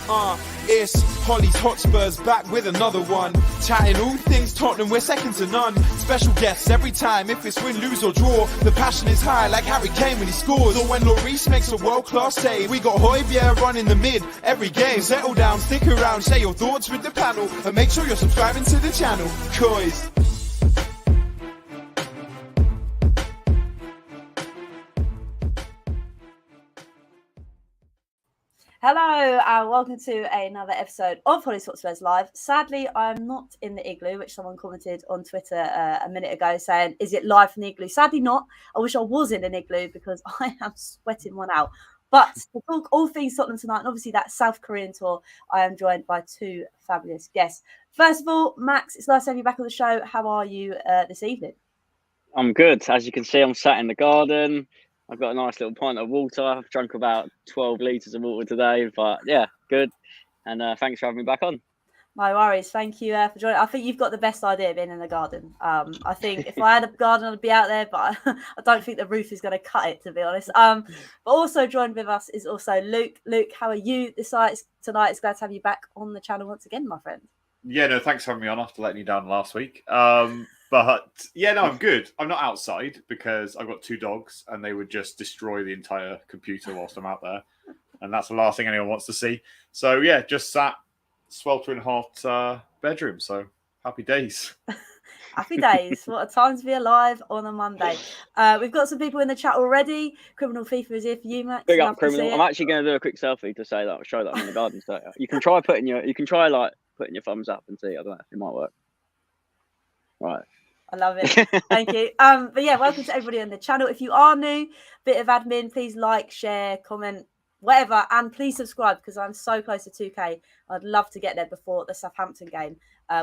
It's Hollie's Hotspurs back with another one. Chatting all things Tottenham, we're second to none. Special guests every time, if it's win, lose or draw. The passion is high like Harry Kane when he scores. Or when Lloris makes a world-class save. We got Højbjerg running the mid every game. Settle down, stick around, share your thoughts with the panel. And make sure you're subscribing to the channel. Coys. Hello and welcome to another episode of Hollie's Hotspurs Live. Sadly, I'm not in the igloo, which someone commented on Twitter a minute ago saying, is it live from the igloo? Sadly not. I wish I was in an igloo because I am sweating one out. But to talk all things Tottenham tonight, and obviously that South Korean tour, I am joined by two fabulous guests. First of all, Max, it's nice to have you back on the show. How are you this evening? I'm good. As you can see, I'm sat in the garden. I've got a nice little pint of water. I've drunk about 12 litres of water today, but yeah, good. And thanks for having me back on. No worries. Thank you for joining. I think you've got the best idea of being in the garden. I think if I had a garden, I'd be out there, but I don't think the roof is going to cut it, to be honest. But also joined with us is also Luke. Luke, how are you tonight? It's glad to have you back on the channel once again, my friend. Yeah, no, thanks for having me on after letting you down last week. But yeah, no, I'm good. I'm not outside because I've got two dogs and they would just destroy the entire computer whilst I'm out there. And that's the last thing anyone wants to see. So yeah, just sat sweltering hot bedroom. So happy days. Happy days. What a time to be alive on a Monday. We've got some people in the chat already. Criminal FIFA is here for you, Max. Big up, Criminal. I'm actually going to do a quick selfie to say that. I'll show that I'm in the garden. So you can try putting your thumbs up and see. I don't know if it might work. Right. I love it. Thank you. But yeah, welcome to everybody on the channel. If you are new, bit of admin, please like, share, comment, whatever, and please subscribe because I'm so close to 2K. I'd love to get there before the Southampton game,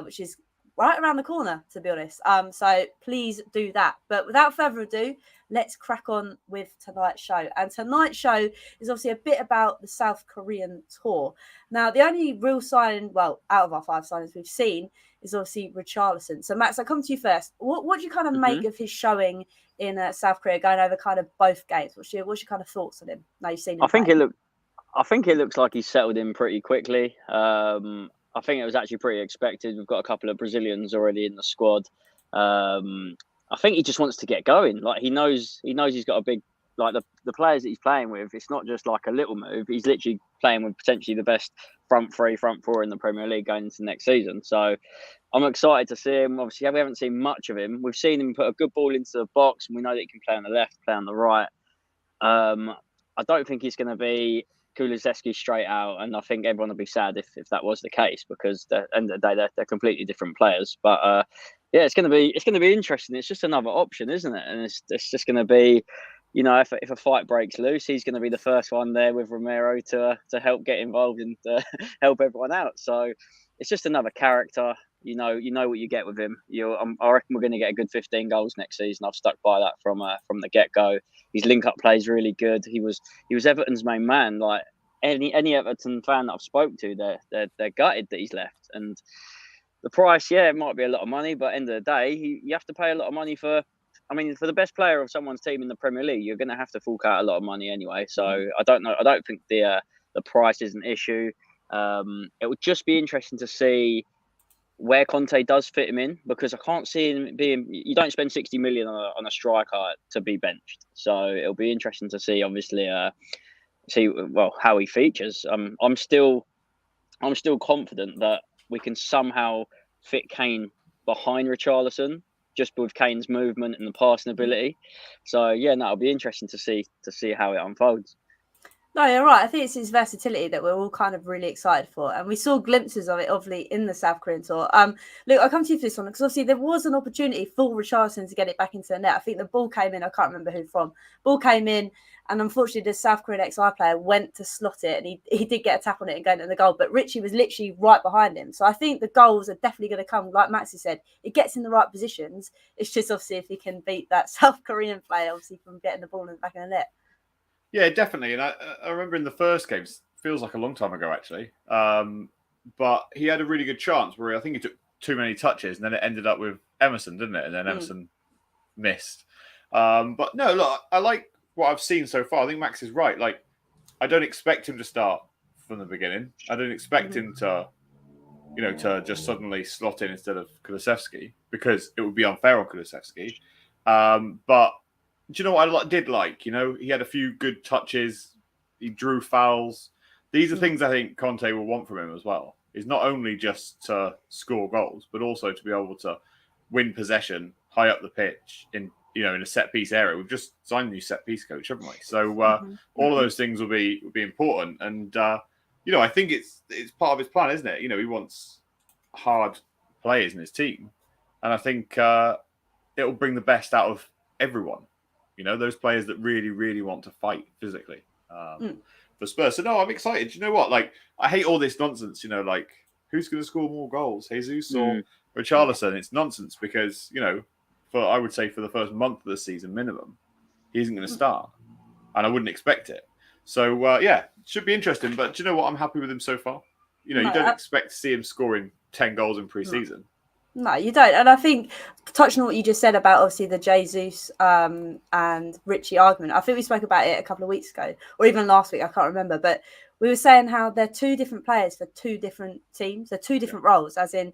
which is right around the corner, to be honest. So please do that. But without further ado, let's crack on with tonight's show. And tonight's show is obviously a bit about the South Korean tour. Now, the only real signing, well, out of our 5 signings we've seen, is obviously Richarlison. So, Max, I'll come to you first. What do you kind of make of his showing in South Korea, going over kind of both games? What's your kind of thoughts on him? Now you've seen him. I think it looks like he's settled in pretty quickly. I think it was actually pretty expected. We've got a couple of Brazilians already in the squad. I think he just wants to get going. Like he knows he's got a big, like the players that he's playing with. It's not just like a little move. He's literally playing with potentially the best front four in the Premier League going into next season. So I'm excited to see him. Obviously, we haven't seen much of him. We've seen him put a good ball into the box, and we know that he can play on the left, play on the right. I don't think he's going to be Kulusevski straight out, and I think everyone would be sad if that was the case because at the end of the day they're completely different players. But yeah, it's going to be interesting. It's just another option, isn't it? And it's just going to be, you know, if a fight breaks loose, he's going to be the first one there with Romero to help get involved and help everyone out. So it's just another character. You know what you get with him. I reckon we're going to get a good 15 goals next season. I've stuck by that from the get go. His link up play is really good. He was Everton's main man. Like any Everton fan that I've spoke to, they're gutted that he's left. And the price, yeah, it might be a lot of money, but at the end of the day, you have to pay a lot of money for the best player of someone's team in the Premier League, you're going to have to fork out a lot of money anyway. So I don't know. I don't think the price is an issue. It would just be interesting to see where Conte does fit him in, because I can't see him being. You don't spend 60 million on a striker to be benched. So it'll be interesting to see, obviously, how he features. I'm still confident that we can somehow fit Kane behind Richarlison, just with Kane's movement and the passing ability. So yeah, no, it'll be interesting to see how it unfolds. No, you're right. I think it's his versatility that we're all kind of really excited for. And we saw glimpses of it, obviously, in the South Korean tour. Look, I'll come to you for this one, because obviously there was an opportunity for Richarlison to get it back into the net. I think the ball came in, I can't remember who from. Ball came in, and unfortunately the South Korean XI player went to slot it, and he did get a tap on it and go into the goal. But Richie was literally right behind him. So I think the goals are definitely going to come, like Maxi said. It gets in the right positions. It's just obviously if he can beat that South Korean player, obviously, from getting the ball back in the net. Yeah, definitely. And I remember in the first game, feels like a long time ago, actually. But he had a really good chance where I think he took too many touches and then it ended up with Emerson, didn't it? And then Emerson missed. But no, look, I like what I've seen so far. I think Max is right. Like, I don't expect him to start from the beginning. I didn't expect him to, to just suddenly slot in instead of Kulusevski, because it would be unfair on Kulusevski. But do you know what I did like? He had a few good touches. He drew fouls. These are things I think Conte will want from him as well. Is not only just to score goals, but also to be able to win possession high up the pitch in a set piece area. We've just signed a new set piece coach, haven't we? So all of those things will be important. And I think it's part of his plan, isn't it? He wants hard players in his team, and I think it will bring the best out of everyone. Those players that really, really want to fight physically for Spurs. So no, I'm excited. Do you know what? Like, I hate all this nonsense. Like, who's going to score more goals, Jesus or Richarlison? It's nonsense because I would say for the first month of the season minimum, he isn't going to start, and I wouldn't expect it. So should be interesting. But do you know what? I'm happy with him so far. You don't expect to see him scoring 10 goals in pre-season. No, you don't. And I think, touching on what you just said about obviously the Jesus and Richie argument, I think we spoke about it a couple of weeks ago, or even last week, I can't remember. But we were saying how they're two different players for two different teams. They're two different roles, as in,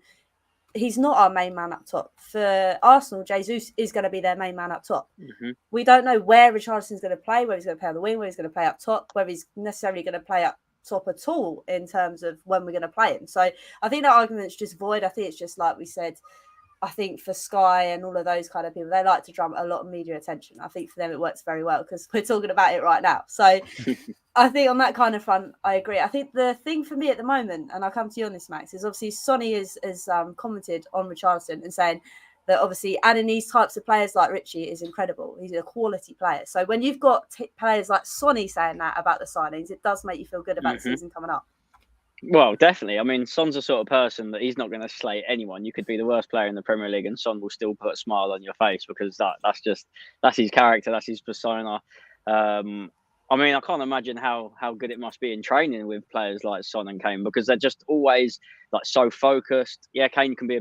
he's not our main man up top. For Arsenal, Jesus is going to be their main man up top. Mm-hmm. We don't know where Richarlison's going to play, whether he's going to play on the wing, whether he's going to play up top, whether he's necessarily going to play up top at all in terms of when we're going to play him. So I think that argument's just void. I think it's just like we said, I think for Sky and all of those kind of people, they like to drum a lot of media attention. I think for them it works very well because we're talking about it right now. So I think on that kind of front, I agree. I think the thing for me at the moment, and I'll come to you on this, Max, is obviously Sonny has commented on Richarlison and saying that obviously adding these types of players like Richie is incredible. He's a quality player. So when you've got players like Sonny saying that about the signings, it does make you feel good about the season coming up. Well, definitely. I mean, Son's the sort of person that he's not going to slay anyone. You could be the worst player in the Premier League and Son will still put a smile on your face because that's his character, that's his persona. I mean, I can't imagine how good it must be in training with players like Son and Kane because they're just always like so focused. Yeah, Kane can be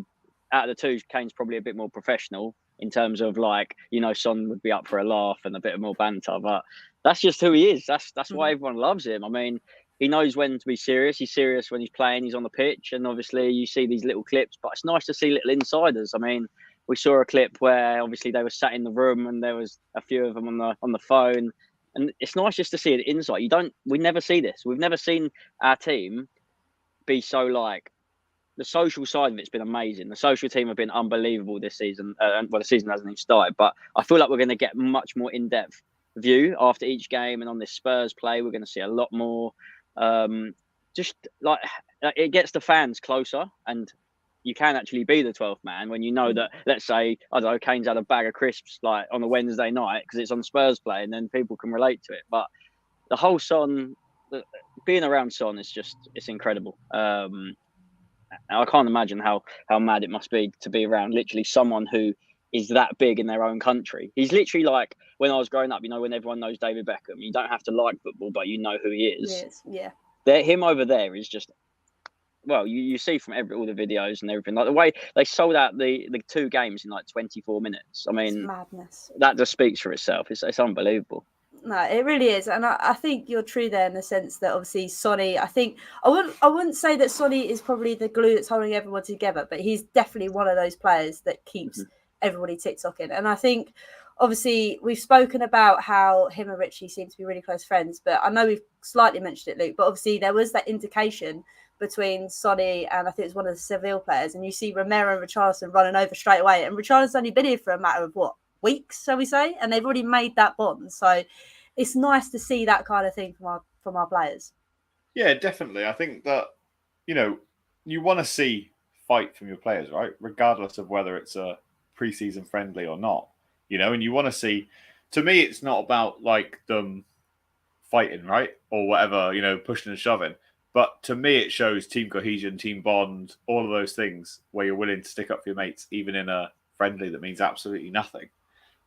out of the two, Kane's probably a bit more professional in terms of like, Son would be up for a laugh and a bit more banter, but that's just who he is. That's why everyone loves him. I mean, he knows when to be serious. He's serious when he's playing. He's on the pitch. And obviously you see these little clips, but it's nice to see little insiders. I mean, we saw a clip where obviously they were sat in the room and there was a few of them on the phone. And it's nice just to see an insight. We never see this. We've never seen our team be so like, the social side of it's been amazing. The social team have been unbelievable this season. Well, the season hasn't even started, but I feel like we're going to get much more in-depth view after each game. And on this Spurs play, we're going to see a lot more. Just like it gets the fans closer, and you can actually be the 12th man when you know that. Let's say I don't know, Kane's had a bag of crisps like on a Wednesday night because it's on Spurs play, and then people can relate to it. But the whole Son, being around Son is it's incredible. I can't imagine how mad it must be to be around literally someone who is that big in their own country. He's literally like when I was growing up, when everyone knows David Beckham, you don't have to like football, but you know who he is. Yes, yeah. Him over there is just, well, you see from all the videos and everything, like the way they sold out the 2 games in like 24 minutes. I mean, it's madness. That just speaks for itself. It's unbelievable. No, it really is, and I think you're true there in the sense that obviously Sonny. I think I wouldn't say that Sonny is probably the glue that's holding everyone together, but he's definitely one of those players that keeps everybody tick-tocking. And I think obviously we've spoken about how him and Richie seem to be really close friends, but I know we've slightly mentioned it, Luke. But obviously there was that indication between Sonny and I think it was one of the Seville players, and you see Romero and Richarlison running over straight away, and Richarlison's only been here for a matter of weeks, shall we say, and they've already made that bond. So it's nice to see that kind of thing from our players. Yeah, definitely. I think that you want to see fight from your players, right? Regardless of whether it's a pre-season friendly or not, and you want to see. To me, it's not about like them fighting, right, or whatever, pushing and shoving. But to me, it shows team cohesion, team bond, all of those things where you're willing to stick up for your mates, even in a friendly that means absolutely nothing.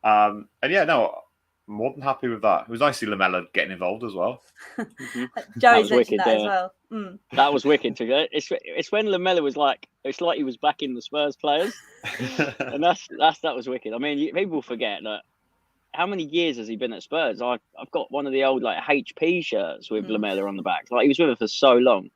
And yeah, no, I'm more than happy with that. It was nice to see Lamella getting involved as well. Joey's mentioned that as well. That was wicked. It's when Lamella was like, it's like he was back in the Spurs players, and that was wicked. I mean, people forget that how many years has he been at Spurs? I've got one of the old like HP shirts with Lamela on the back. Like he was with us for so long.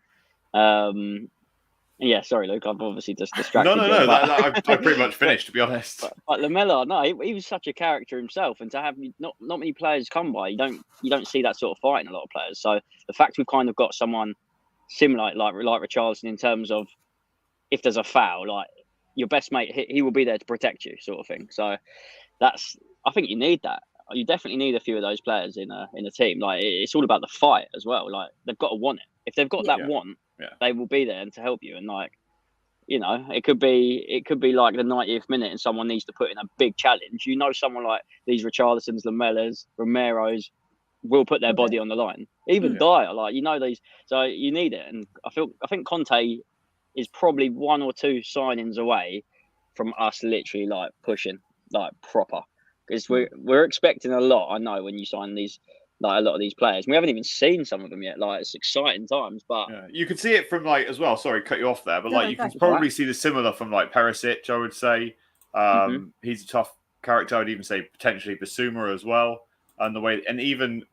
Yeah, sorry, Luke. I've obviously just distracted you. No. I pretty much finished, to be honest. But Lamela, no, he was such a character himself, and to have not many players come by, you don't see that sort of fight in a lot of players. So the fact we've kind of got someone similar like Richarlison in terms of if there's a foul, like your best mate, he will be there to protect you, sort of thing. So I think you need that. You definitely need a few of those players in a team. Like it's all about the fight as well. Like they've got to want it. If they've got that want, they will be there and to help you. And like, you know, it could be like the 90th minute and someone needs to put in a big challenge. You know, someone like these Richarlisons, Lamelas, Romeros will put their body on the line. Even Dyer, like you know these. So you need it. And I think Conte is probably one or two signings away from us literally like pushing like proper. Because we're expecting a lot. I know when you sign these, like a lot of these players, we haven't even seen some of them yet. Like it's exciting times, but you can see it from like as well. Sorry, cut you off there, but like you can probably see the similar from like Perisic. I would say he's a tough character. I'd even say potentially Basuma as well, and the way and even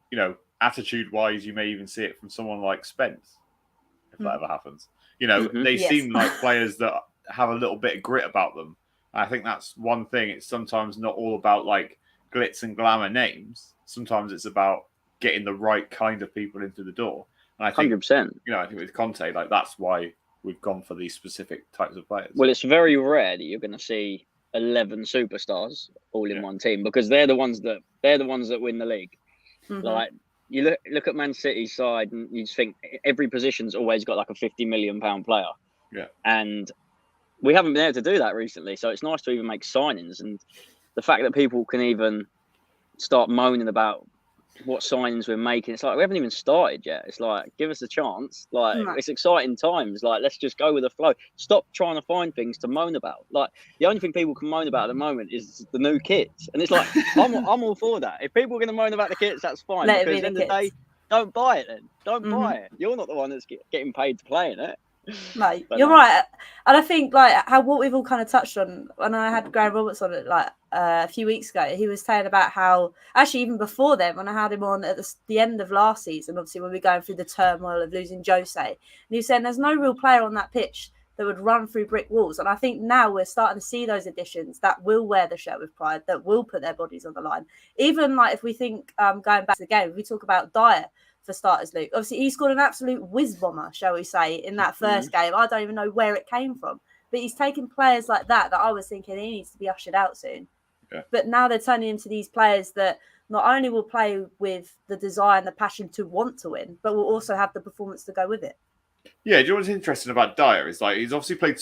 attitude wise, you may even see it from someone like Spence if that ever happens. They seem like players that have a little bit of grit about them. I think that's one thing. It's sometimes not all about like glitz and glamour names. Sometimes it's about getting the right kind of people into the door. And I think, 100%. I think with Conte, like that's why we've gone for these specific types of players. Well, it's very rare that you're going to see 11 superstars all in one team because they're the ones that win the league. Like you look at Man City's side and you just think every position's always got like a £50 million player. Yeah, and we haven't been able to do that recently, so it's nice to even make signings. And the fact that people can even start moaning about what signings we're making, it's like we haven't even started yet. It's like, give us a chance. Like it's exciting times. Like let's just go with the flow. Stop trying to find things to moan about. Like the only thing people can moan about at the moment is the new kits, and it's like I'm all for that. If people are going to moan about the kits, that's fine. Because at the end of the day, don't buy it. Then don't buy it. You're not the one that's getting paid to play in it. No, you're right, and I think like what we've all kind of touched on. When I had Graham Roberts on it like a few weeks ago, he was saying about how actually even before then, when I had him on at the end of last season, obviously when we were going through the turmoil of losing Jose, and he was saying there's no real player on that pitch that would run through brick walls. And I think now we're starting to see those additions that will wear the shirt with pride, that will put their bodies on the line. Even like if we think going back to the game, we talk about Dyer. For starters, Luke. Obviously, he scored an absolute whiz bomber, shall we say, in that first game. I don't even know where it came from. But he's taken players like that I was thinking he needs to be ushered out soon. Yeah. But now they're turning into these players that not only will play with the desire and the passion to want to win, but will also have the performance to go with it. Yeah, do you know what's interesting about Dyer? Is like he's obviously played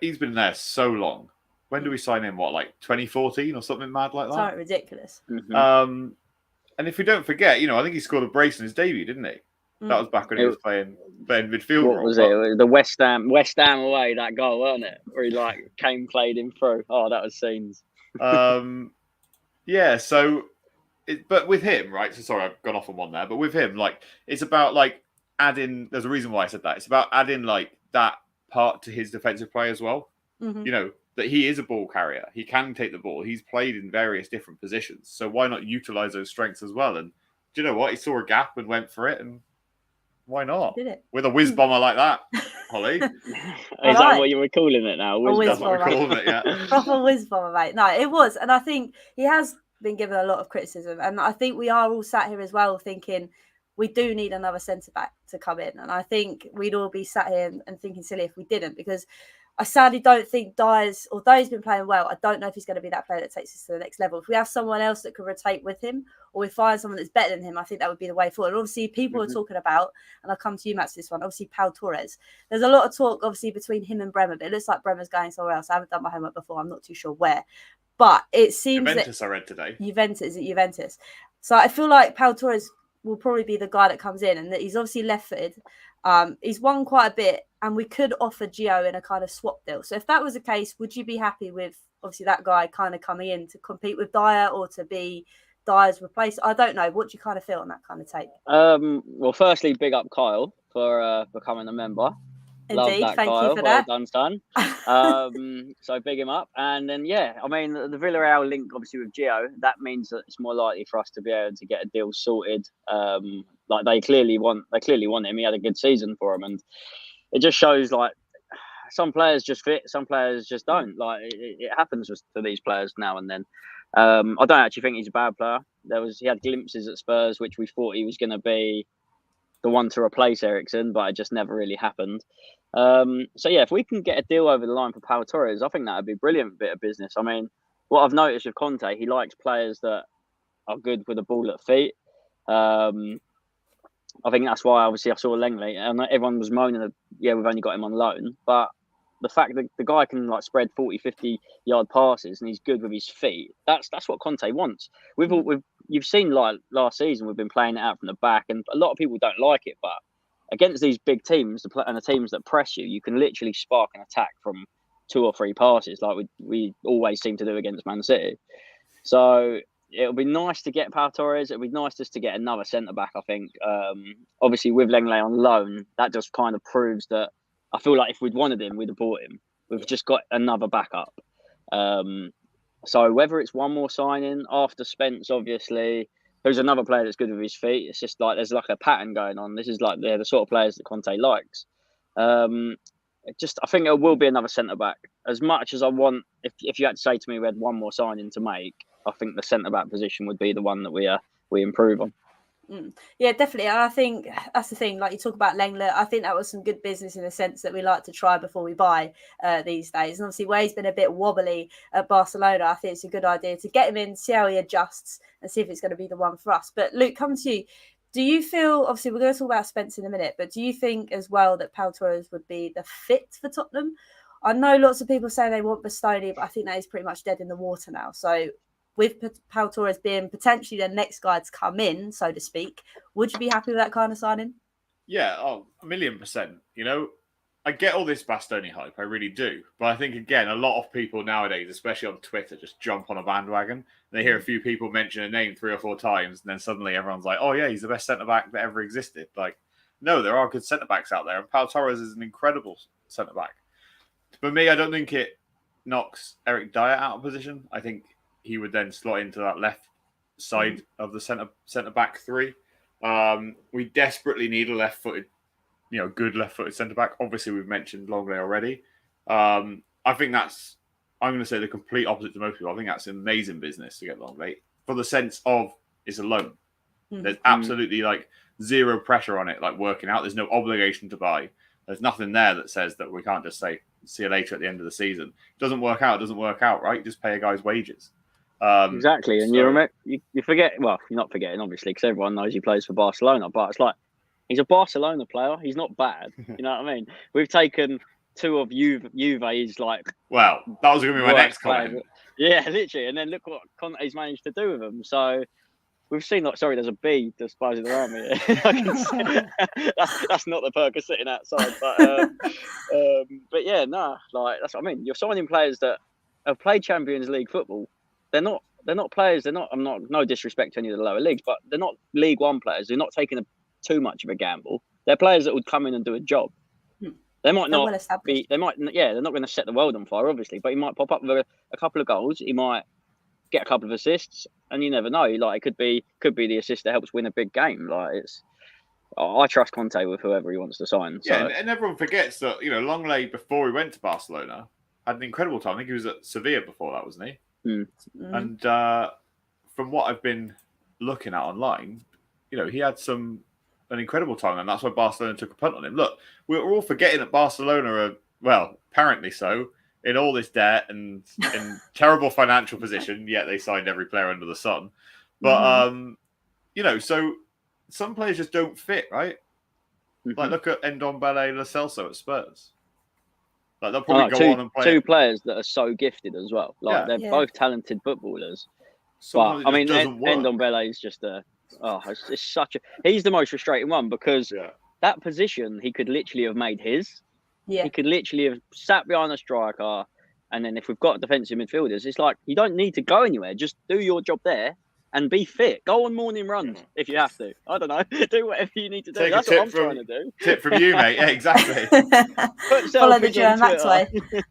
he's been there so long. When do we sign him? What, like 2014 or something mad like that? Something ridiculous. And if we don't forget, I think he scored a brace in his debut, didn't he? That was back when he was playing midfield. What was it? The West Ham away, that goal, wasn't it? Where he like played him through. Oh, that was scenes. Yeah. So, but with him, right? So sorry, I've gone off on one there. But with him, like it's about like adding. There's a reason why I said that. It's about adding like that part to his defensive play as well. That he is a ball carrier. He can take the ball. He's played in various different positions. So why not utilize those strengths as well? And do you know what? He saw a gap and went for it. And why not? Did it? With a whiz bomber like that, Hollie. Is that what you were calling it now? That's what we're calling it, yeah. Proper whiz bomber, mate. No, it was. And I think he has been given a lot of criticism. And I think we are all sat here as well thinking we do need another centre-back to come in. And I think we'd all be sat here and thinking silly if we didn't, because I sadly don't think Dyer's, although he's been playing well, I don't know if he's going to be that player that takes us to the next level. If we have someone else that can rotate with him, or we find someone that's better than him, I think that would be the way forward. And obviously, people are talking about, and I'll come to you, Matt, for this one, obviously, Pau Torres. There's a lot of talk, obviously, between him and Bremer, but it looks like Bremer's going somewhere else. I haven't done my homework before. I'm not too sure where. But it seems Juventus, I read today. Juventus. So I feel like Pau Torres will probably be the guy that comes in, and that he's obviously left-footed. He's won quite a bit, and we could offer Gio in a kind of swap deal. So if that was the case, would you be happy with obviously that guy kind of coming in to compete with Dyer or to be Dyer's replacement? I don't know. What do you kind of feel on that kind of take? Well, firstly, big up Kyle for becoming a member. Love Indeed, that, thank Kyle. you for Well that. done, son. So big him up. And then, yeah, I mean, the Villarreal link, obviously, with Gio, that means that it's more likely for us to be able to get a deal sorted. Like, they clearly want him. He had a good season for him. And it just shows, like, some players just fit, some players just don't. Like, it happens to these players now and then. I don't actually think he's a bad player. He had glimpses at Spurs, which we thought he was going to be the one to replace Eriksen, but it just never really happened. So yeah, if we can get a deal over the line for Pau Torres, I think that would be a brilliant bit of business. I mean, what I've noticed with Conte, he likes players that are good with the ball at feet. I think that's why, obviously, I saw Langley, and everyone was moaning that, yeah, we've only got him on loan, but the fact that the guy can like spread 40, 50-yard passes and he's good with his feet, that's what Conte wants. You've seen, like, last season, we've been playing it out from the back, and a lot of people don't like it, but against these big teams and the teams that press you, you can literally spark an attack from 2 or 3 passes, like we always seem to do against Man City. So it'll be nice to get Pau Torres. It'll be nice just to get another centre-back, I think. Obviously, with Langley on loan, that just kind of proves that I feel like if we'd wanted him, we'd have bought him. We've just got another backup. So whether it's one more signing after Spence, obviously, who's another player that's good with his feet, it's just like there's like a pattern going on. This is like they're the sort of players that Conte likes. I think it will be another centre-back. As much as I want, if you had to say to me we had one more signing to make, I think the centre-back position would be the one that we improve on. Yeah, definitely. And I think that's the thing. Like, you talk about Lenglet, I think that was some good business in the sense that we like to try before we buy these days. And obviously, where he's been a bit wobbly at Barcelona, I think it's a good idea to get him in, see how he adjusts, and see if it's going to be the one for us. But Luke, come to you. Do you feel, obviously, we're going to talk about Spence in a minute, but do you think as well that Pau Torres would be the fit for Tottenham? I know lots of people say they want Bastoni, but I think that is pretty much dead in the water now. So with Pau Torres being potentially the next guy to come in, so to speak, would you be happy with that kind of signing? Yeah, 1,000,000%. You know, I get all this Bastoni hype, I really do. But I think, again, a lot of people nowadays, especially on Twitter, just jump on a bandwagon. And they hear a few people mention a name 3 or 4 times, and then suddenly everyone's like, oh yeah, he's the best centre-back that ever existed. Like, no, there are good centre-backs out there, and Pau Torres is an incredible centre-back. For me, I don't think it knocks Eric Dyer out of position. I think he would then slot into that left side of the centre-back 3. We desperately need a left-footed, good left-footed centre-back. Obviously, we've mentioned Longley already. I think I'm going to say the complete opposite to most people. I think that's amazing business to get Longley for the sense of it's a loan. There's absolutely like zero pressure on it, like working out. There's no obligation to buy. There's nothing there that says that we can't just say, see you later at the end of the season. It doesn't work out, right? Just pay a guy's wages. Exactly, and you forget. Well, you're not forgetting, obviously, because everyone knows he plays for Barcelona. But it's like he's a Barcelona player. He's not bad. You know what I mean? We've taken 2 of Juve's like. Well, that was going to be my next comment. Yeah, literally, and then look what Conte's managed to do with them. So we've seen. Like, sorry, there's a bee just buzzing around me. That's not the Perker sitting outside, but yeah, like that's what I mean. You're signing players that have played Champions League football. They're not players. I'm not, no disrespect to any of the lower leagues, but they're not League One players. They're not taking too much of a gamble. They're players that would come in and do a job. They might not be. They're not going to set the world on fire, obviously, but he might pop up with a couple of goals. He might get a couple of assists, and you never know. Like, it could be the assist that helps win a big game. Like, I trust Conte with whoever he wants to sign. So. Yeah, and everyone forgets that Longley, before he went to Barcelona, had an incredible time. I think he was at Sevilla before that, wasn't he? And from what I've been looking at online, he had an incredible time, and that's why Barcelona took a punt on him. Look, we're all forgetting that Barcelona are, well, apparently so, in all this debt and in terrible financial position, yet they signed every player under the sun. But, so some players just don't fit, right? Like, look at Ndombele Lo Celso at Spurs. Like, they'll probably go on and play. 2 players that are so gifted as well. Like, they're both talented footballers. Sometimes but, I mean, Ndombele is just it's such a... He's the most frustrating one because that position, he could literally have made his. Yeah. He could literally have sat behind a striker, and then if we've got defensive midfielders, it's like, you don't need to go anywhere. Just do your job there and be fit. Go on morning runs if you have to. I don't know. Do whatever you need to do. That's what I'm trying to do. Tip from you, mate. Yeah, exactly. Follow the selfish Joe on Maxway. Twitter.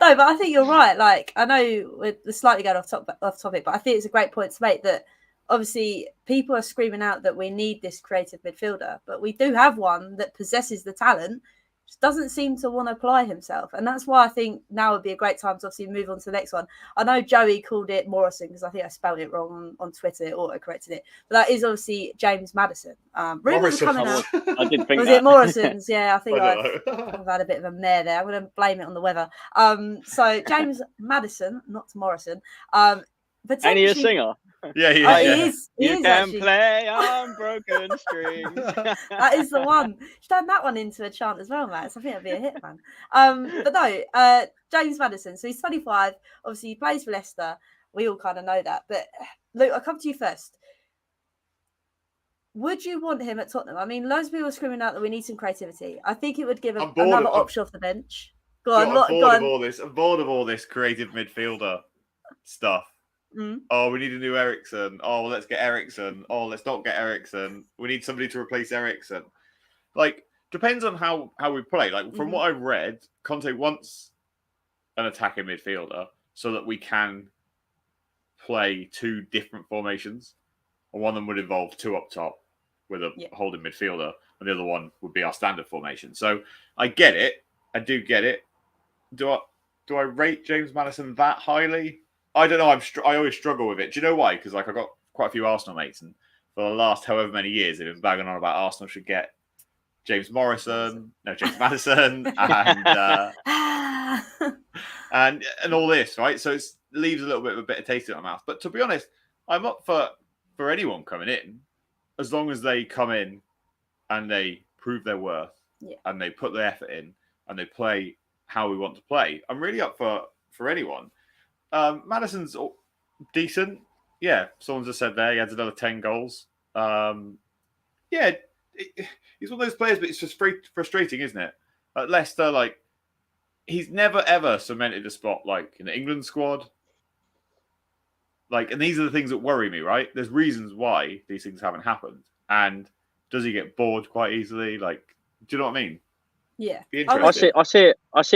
No, but I think you're right. Like, I know we're slightly going off topic, but I think it's a great point to make that obviously people are screaming out that we need this creative midfielder, but we do have one that possesses the talent, just doesn't seem to want to apply himself. And that's why I think now would be a great time to obviously move on to the next one. I know Joey called it Morrison because I think I spelled it wrong on Twitter, auto-corrected it. But that is obviously James Maddison. Rumours are coming out. I did think Was that. it Morrison's? Yeah, I think I I've don't know. had a bit of a mare there. I'm going to blame it on the weather. So James Maddison, not Morrison. Ain't he a singer? Yeah, he is. He yeah. is. He You is can actually. play on broken strings. That is the one. Should turn that one into a chant as well, Matt. So I think it'd be a hit, man. But no, James Maddison. So he's 25. Obviously, he plays for Leicester. We all kind of know that. But Luke, I'll come to you first. Would you want him at Tottenham? I mean, loads of people are screaming out that we need some creativity. I think it would give another option off the bench. Go on. I'm bored of all this creative midfielder stuff. Mm. Oh, we need a new Eriksen. Oh, well, let's get Eriksen. Oh, let's not get Eriksen. We need somebody to replace Eriksen. Like, depends on how we play. Like, from what I've read, Conte wants an attacking midfielder so that we can play two different formations. And one of them would involve two up top with a holding midfielder, and the other one would be our standard formation. So I get it. I do get it. Do I rate James Maddison that highly? I don't know. I always struggle with it. Do you know why? Because like I got quite a few Arsenal mates, and for the last however many years, they've been bagging on about Arsenal should get James Maddison, and all this, right? So it leaves a little bit of a bitter taste in my mouth. But to be honest, I'm up for anyone coming in, as long as they come in and they prove their worth and they put their effort in and they play how we want to play. I'm really up for anyone. Maddison's decent. Yeah, someone just said there he adds another 10 goals. He's one of those players, but it's just frustrating, isn't it? At Leicester, like, he's never, ever cemented a spot, like, in the England squad. Like, and these are the things that worry me, right? There's reasons why these things haven't happened. And does he get bored quite easily? Like, do you know what I mean? Yeah. I see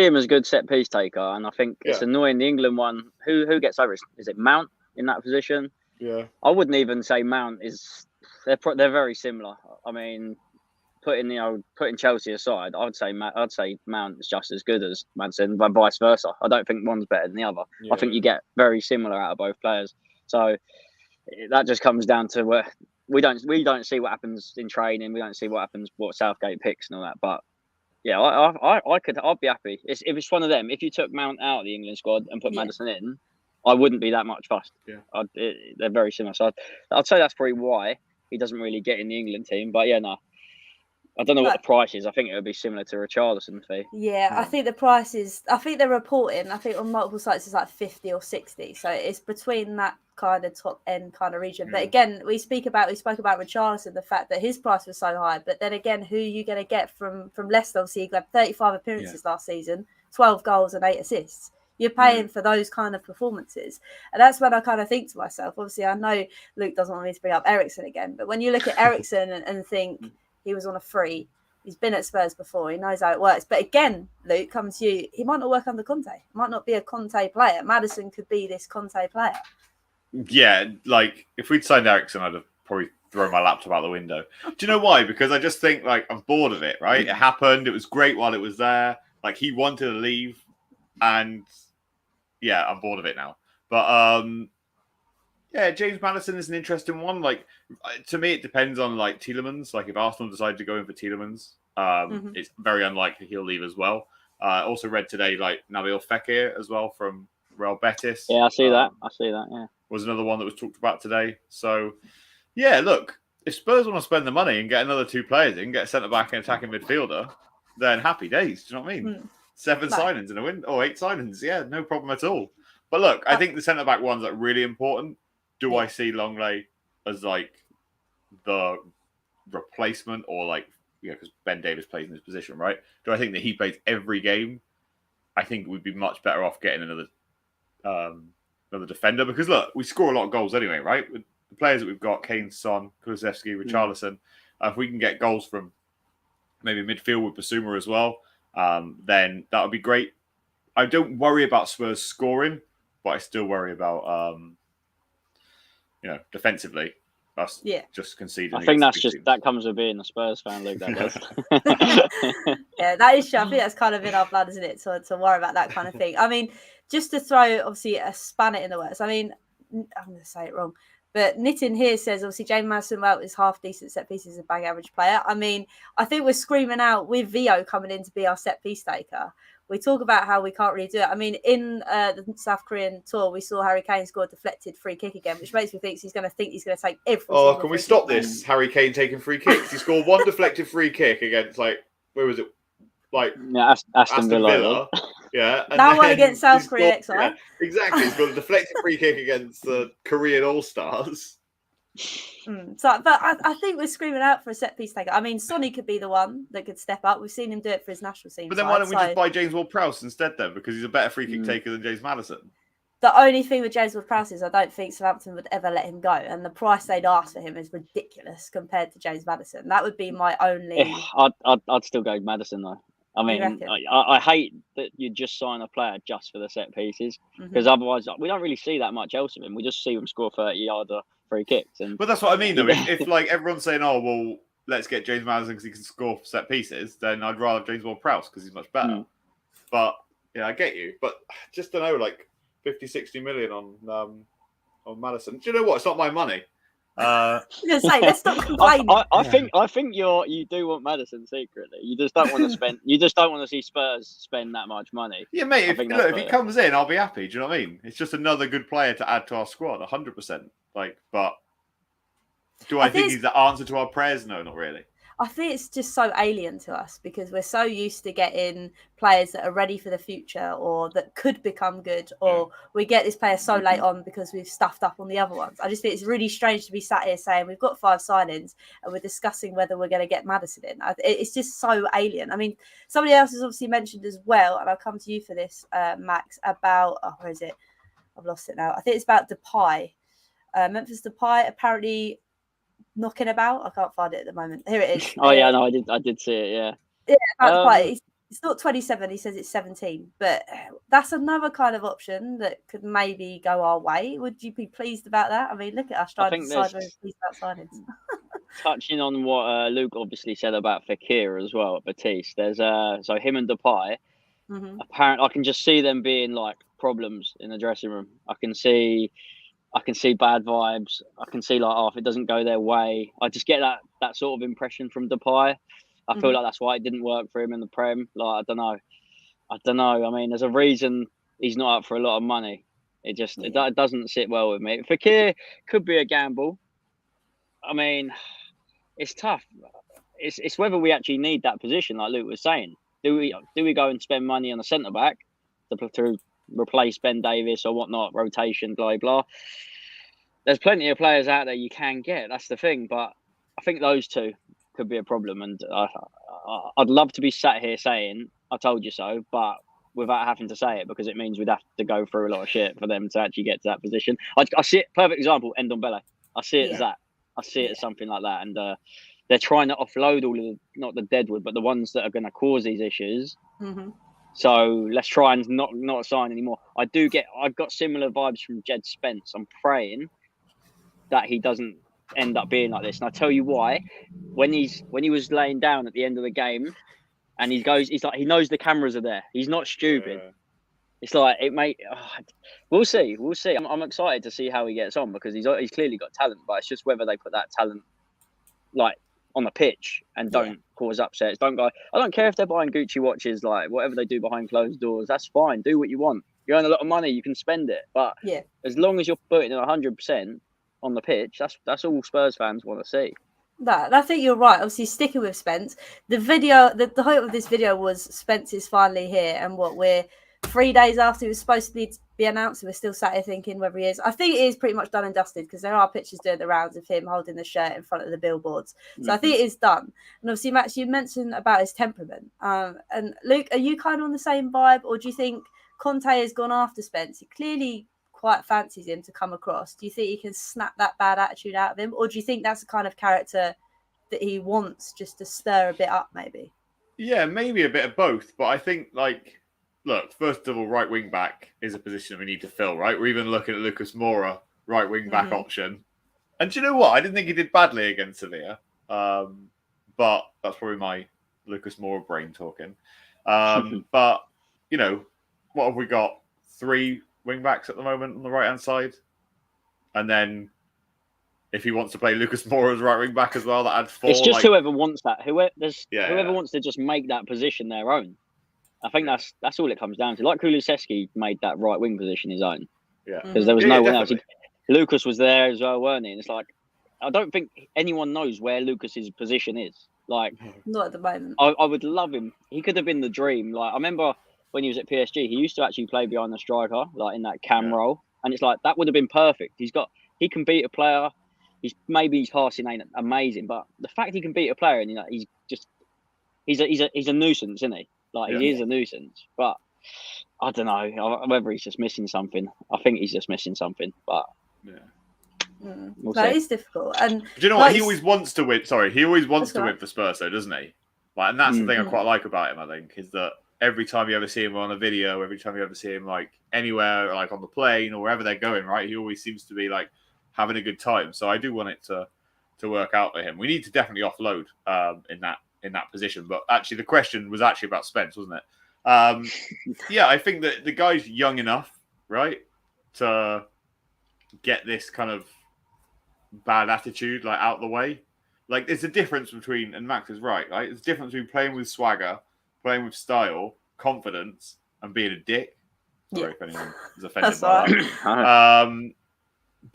him as a good set piece taker, and I think it's annoying the England one. Who gets over it? Is it Mount in that position? Yeah. I wouldn't even say Mount is. They're very similar. I mean, putting Chelsea aside, I'd say Mount is just as good as Maddison, but vice versa. I don't think one's better than the other. I think you get very similar out of both players. So that just comes down to where we don't see what happens in training. We don't see what happens, what Southgate picks and all that. But yeah, I'd be happy. If it's one of them, if you took Mount out of the England squad and put Maddison in, I wouldn't be that much fussed. Yeah. They're very similar. So I'd say that's probably why he doesn't really get in the England team. But yeah, no. I don't know what the price is. I think it would be similar to Richarlison fee. Yeah, I think the price is. I think they're reporting. I think on multiple sites it's like 50 or 60. So it's between that kind of top end kind of region. But again, we spoke about Richarlison, the fact that his price was so high. But then again, who are you going to get from Leicester? Obviously, he got 35 appearances last season, 12 goals and 8 assists. You're paying for those kind of performances. And that's when I kind of think to myself, obviously, I know Luke doesn't want me to bring up Eriksen again, but when you look at Eriksen and think he was on a free, he's been at Spurs before, he knows how it works. But again, Luke, coming to you, he might not work under Conte. He might not be a Conte player. Maddison could be this Conte player. Yeah, like, if we'd signed Eriksen, I'd have probably thrown my laptop out the window. Do you know why? Because I just think, like, I'm bored of it, right? It happened. It was great while it was there. Like, he wanted to leave. And, yeah, I'm bored of it now. But, James Maddison is an interesting one. Like, to me, it depends on, like, Tielemans. Like, if Arsenal decide to go in for Tielemans, it's very unlikely he'll leave as well. Also read today, like, Nabil Fekir as well from Real Betis. Yeah, I see that, yeah. Was another one that was talked about today. So, yeah, look, if Spurs want to spend the money and get another 2 players in, get a centre-back and attacking midfielder, then happy days. Do you know what I mean? 7 signings in a win, or 8 signings. Yeah, no problem at all. But look, I think the centre-back one's like really important. Do I see Longley as like the replacement, or like, because Ben Davies plays in his position, right? Do I think that he plays every game? I think we'd be much better off getting another defender, because look, we score a lot of goals anyway, right? With the players that we've got, Kane, Son, Kulusevski, Richarlison, if we can get goals from maybe midfield with Basuma as well, then that would be great. I don't worry about Spurs scoring, but I still worry about defensively. Us just conceding. I think that comes with being a Spurs fan, Luke. That does. Yeah, that is true. I think that's kind of in our blood, isn't it? To worry about that kind of thing. I mean, just to throw obviously a spanner in the works. I mean, I'm going to say it wrong, but Nitin here says obviously James Maddison is half decent set pieces, a bang average player. I mean, I think we're screaming out with Vio coming in to be our set piece taker. We talk about how we can't really do it. I mean, in the South Korean tour, we saw Harry Kane score a deflected free kick again, which makes me think he's going to take every. Oh, can we stop this? Harry Kane taking free kicks. He scored one deflected free kick against where was it? Aston Villa. Yeah. And that one against South Korea. Yeah, exactly. He's got a deflected free kick against the Korean All Stars. But I think we're screaming out for a set piece taker. I mean, Sonny could be the one that could step up. We've seen him do it for his national team. But then why don't we just buy James Ward-Prowse instead then? Because he's a better free kick taker than James Maddison. The only thing with James Ward-Prowse is I don't think Southampton would ever let him go. And the price they'd ask for him is ridiculous compared to James Maddison. That would be my only... I'd still go Maddison though. I mean, I hate that you just sign a player just for the set pieces because otherwise we don't really see that much else of him. We just see him score 30-yarder free kicks. But that's what I mean, though. If everyone's saying, "Oh, well, let's get James Maddison because he can score set pieces," then I'd rather James Ward-Prowse because he's much better. But yeah, I get you. But just don't know, 50, 60 million on Maddison. Do you know what? It's not my money. I was going to say, let's stop complaining. I think you do want Maddison secretly. You just don't want to spend. You just don't want to see Spurs spend that much money. Yeah, mate. If he comes in, I'll be happy. Do you know what I mean? It's just another good player to add to our squad, 100%. But do I think he's the answer to our prayers? No, not really. I think it's just so alien to us because we're so used to getting players that are ready for the future or that could become good, or we get this player so late on because we've stuffed up on the other ones. I just think it's really strange to be sat here saying we've got 5 signings and we're discussing whether we're going to get Maddison in. It's just so alien. I mean, somebody else has obviously mentioned as well, and I'll come to you for this, Max, about, where is it? I've lost it now. I think it's about Depay. Memphis Depay apparently knocking about. I can't find it at the moment. Here it is. Oh yeah, no, I did see it. Yeah. Depay. It's not 27. He says it's 17, but that's another kind of option that could maybe go our way. Would you be pleased about that? I mean, look at us trying to decide whether pleased about signings. Touching on what Luke obviously said about Fekir as well at Batiste. There's so him and Depay. Apparently, I can just see them being problems in the dressing room. I can see bad vibes. I can see if it doesn't go their way. I just get that sort of impression from Depay. I feel like that's why it didn't work for him in the Prem. I don't know. I mean, there's a reason he's not up for a lot of money. It just it doesn't sit well with me. Fekir could be a gamble. I mean, it's tough. It's whether we actually need that position, like Luke was saying. Do we go and spend money on a centre back to replace Ben Davis or whatnot, rotation, blah blah. There's plenty of players out there you can get. That's the thing, but I think those two could be a problem. And I'd love to be sat here saying I told you so, but without having to say it because it means we'd have to go through a lot of shit for them to actually get to that position. I see it. Perfect example, Ndombele. I see it as that. I see it as something like that, and they're trying to offload all of not the deadwood, but the ones that are going to cause these issues. So let's try and not sign anymore. I've got similar vibes from Jed Spence. I'm praying that he doesn't end up being like this. And I'll tell you why. When he was laying down at the end of the game and he knows the cameras are there. He's not stupid. It's we'll see. I'm excited to see how he gets on because he's clearly got talent, but it's just whether they put that talent on the pitch and don't cause upsets. I don't care if they're buying Gucci watches, whatever they do behind closed doors, that's fine. Do what you want. You earn a lot of money, you can spend it. But as long as you're putting in 100% on the pitch, that's all Spurs fans want to see. I think you're right. Obviously, sticking with Spence, the video, the height of this video was Spence is finally here, and we're 3 days after he was supposed to be announced, and we're still sat here thinking whether he is. I think it is pretty much done and dusted because there are pictures doing the rounds of him holding the shirt in front of the billboards. So I think it is done. And obviously, Max, you mentioned about his temperament. And Luke, are you kind of on the same vibe, or do you think Conte has gone after Spence? He clearly quite fancies him to come across. Do you think he can snap that bad attitude out of him, or do you think that's the kind of character that he wants just to stir a bit up, maybe? Yeah, maybe a bit of both, but I think look, first of all, right wing back is a position we need to fill, right? We're even looking at Lucas Moura, right wing back option. And do you know what? I didn't think he did badly against Sevilla, but that's probably my Lucas Moura brain talking. But what have we got? 3 wing backs at the moment on the right hand side, and then if he wants to play Lucas Moura as right wing back as well, that adds 4. It's just whoever wants that. Whoever wants to just make that position their own. I think that's all it comes down to. Like Kulusevski made that right wing position his own. Yeah, because there was no one definitely. else. Lucas was there as well, weren't he? And it's like I don't think anyone knows where Lucas's position is. Like, not at the moment. I would love him. He could have been the dream. Like I remember when he was at PSG, he used to actually play behind the striker, like in that cam role, and it's like that would have been perfect. He can beat a player. His passing ain't amazing, but the fact he can beat a player and he's a nuisance, isn't he? Like he is a nuisance. But I don't know whether he's just missing something. I think he's just missing something. But we'll see. It's difficult. And do you know what? He always wants to win. Sorry, he always wants to win for Spurs, though, doesn't he? Like, and that's the thing I quite like about him. I think is that every time you ever see him on a video, every time you ever see him like anywhere, like on the plane or wherever they're going, right? He always seems to be like having a good time. So I do want it to work out for him. We need to definitely offload in that position. But actually, the question was actually about Spence, wasn't it? I think that the guy's young enough, right, to get this kind of bad attitude like out the way. Like, there's a difference between, and Max is right? There's a difference between playing with swagger, playing with style, confidence, and being a dick. Sorry if anyone is offended by that.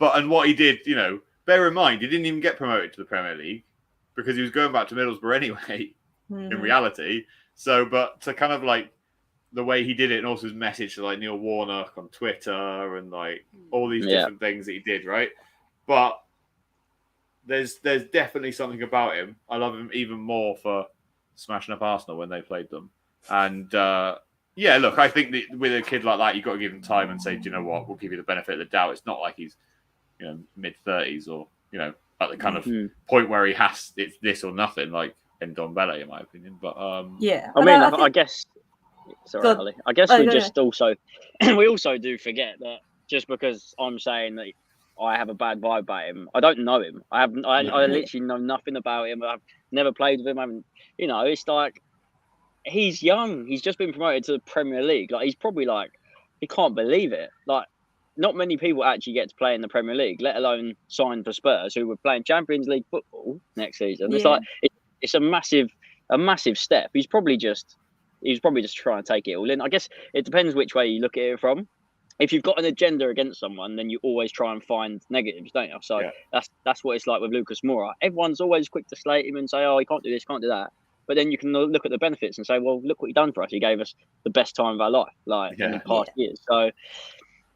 And what he did, bear in mind, he didn't even get promoted to the Premier League because he was going back to Middlesbrough anyway, in reality. So, but to kind of like the way he did it and also his message to like Neil Warnock on Twitter and like all these different things that he did, right? But there's definitely something about him. I love him even more for smashing up Arsenal when they played them. And look, I think that with a kid like that, you've got to give him time and say, do you know what, we'll give you the benefit of the doubt. It's not like he's mid-30s or at the kind of point where he has it's this or nothing, like Ndombele, in my opinion. But I guess. Sorry, Hollie. I guess we just also we also do forget that just because I'm saying that I have a bad vibe about him, I don't know him. I literally know nothing about him. I've never played with him. It's like he's young. He's just been promoted to the Premier League. Like he's probably like he can't believe it. Like not many people actually get to play in the Premier League, let alone sign for Spurs, who were playing Champions League football next season. It's like it's a massive step. He's probably just trying to take it all in. I guess it depends which way you look at it from. If you've got an agenda against someone, then you always try and find negatives, don't you? So that's what it's like with Lucas Moura. Everyone's always quick to slate him and say, oh, he can't do this, can't do that. But then you can look at the benefits and say, well, look what he done for us. He gave us the best time of our life, in the past years. So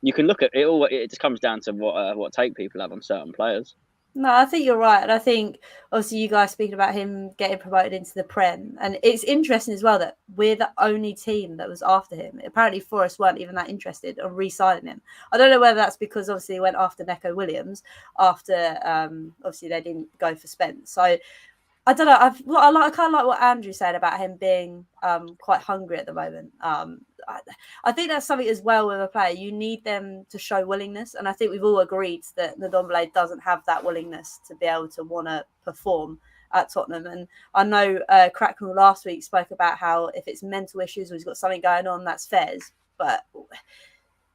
you can look at it all. It just comes down to what take people have on certain players. No, I think you're right. And I think, obviously, you guys speaking about him getting promoted into the Prem. And it's interesting as well that we're the only team that was after him. Apparently, Forest weren't even that interested in re-signing him. I don't know whether that's because, obviously, they went after Neco Williams after, obviously, they didn't go for Spence. So, I don't know. I kind of like what Andrew said about him being quite hungry at the moment. I think that's something as well with a player. You need them to show willingness. And I think we've all agreed that Ndombele doesn't have that willingness to be able to want to perform at Tottenham. And I know Cracknell last week spoke about how if it's mental issues or he's got something going on, that's Fez. But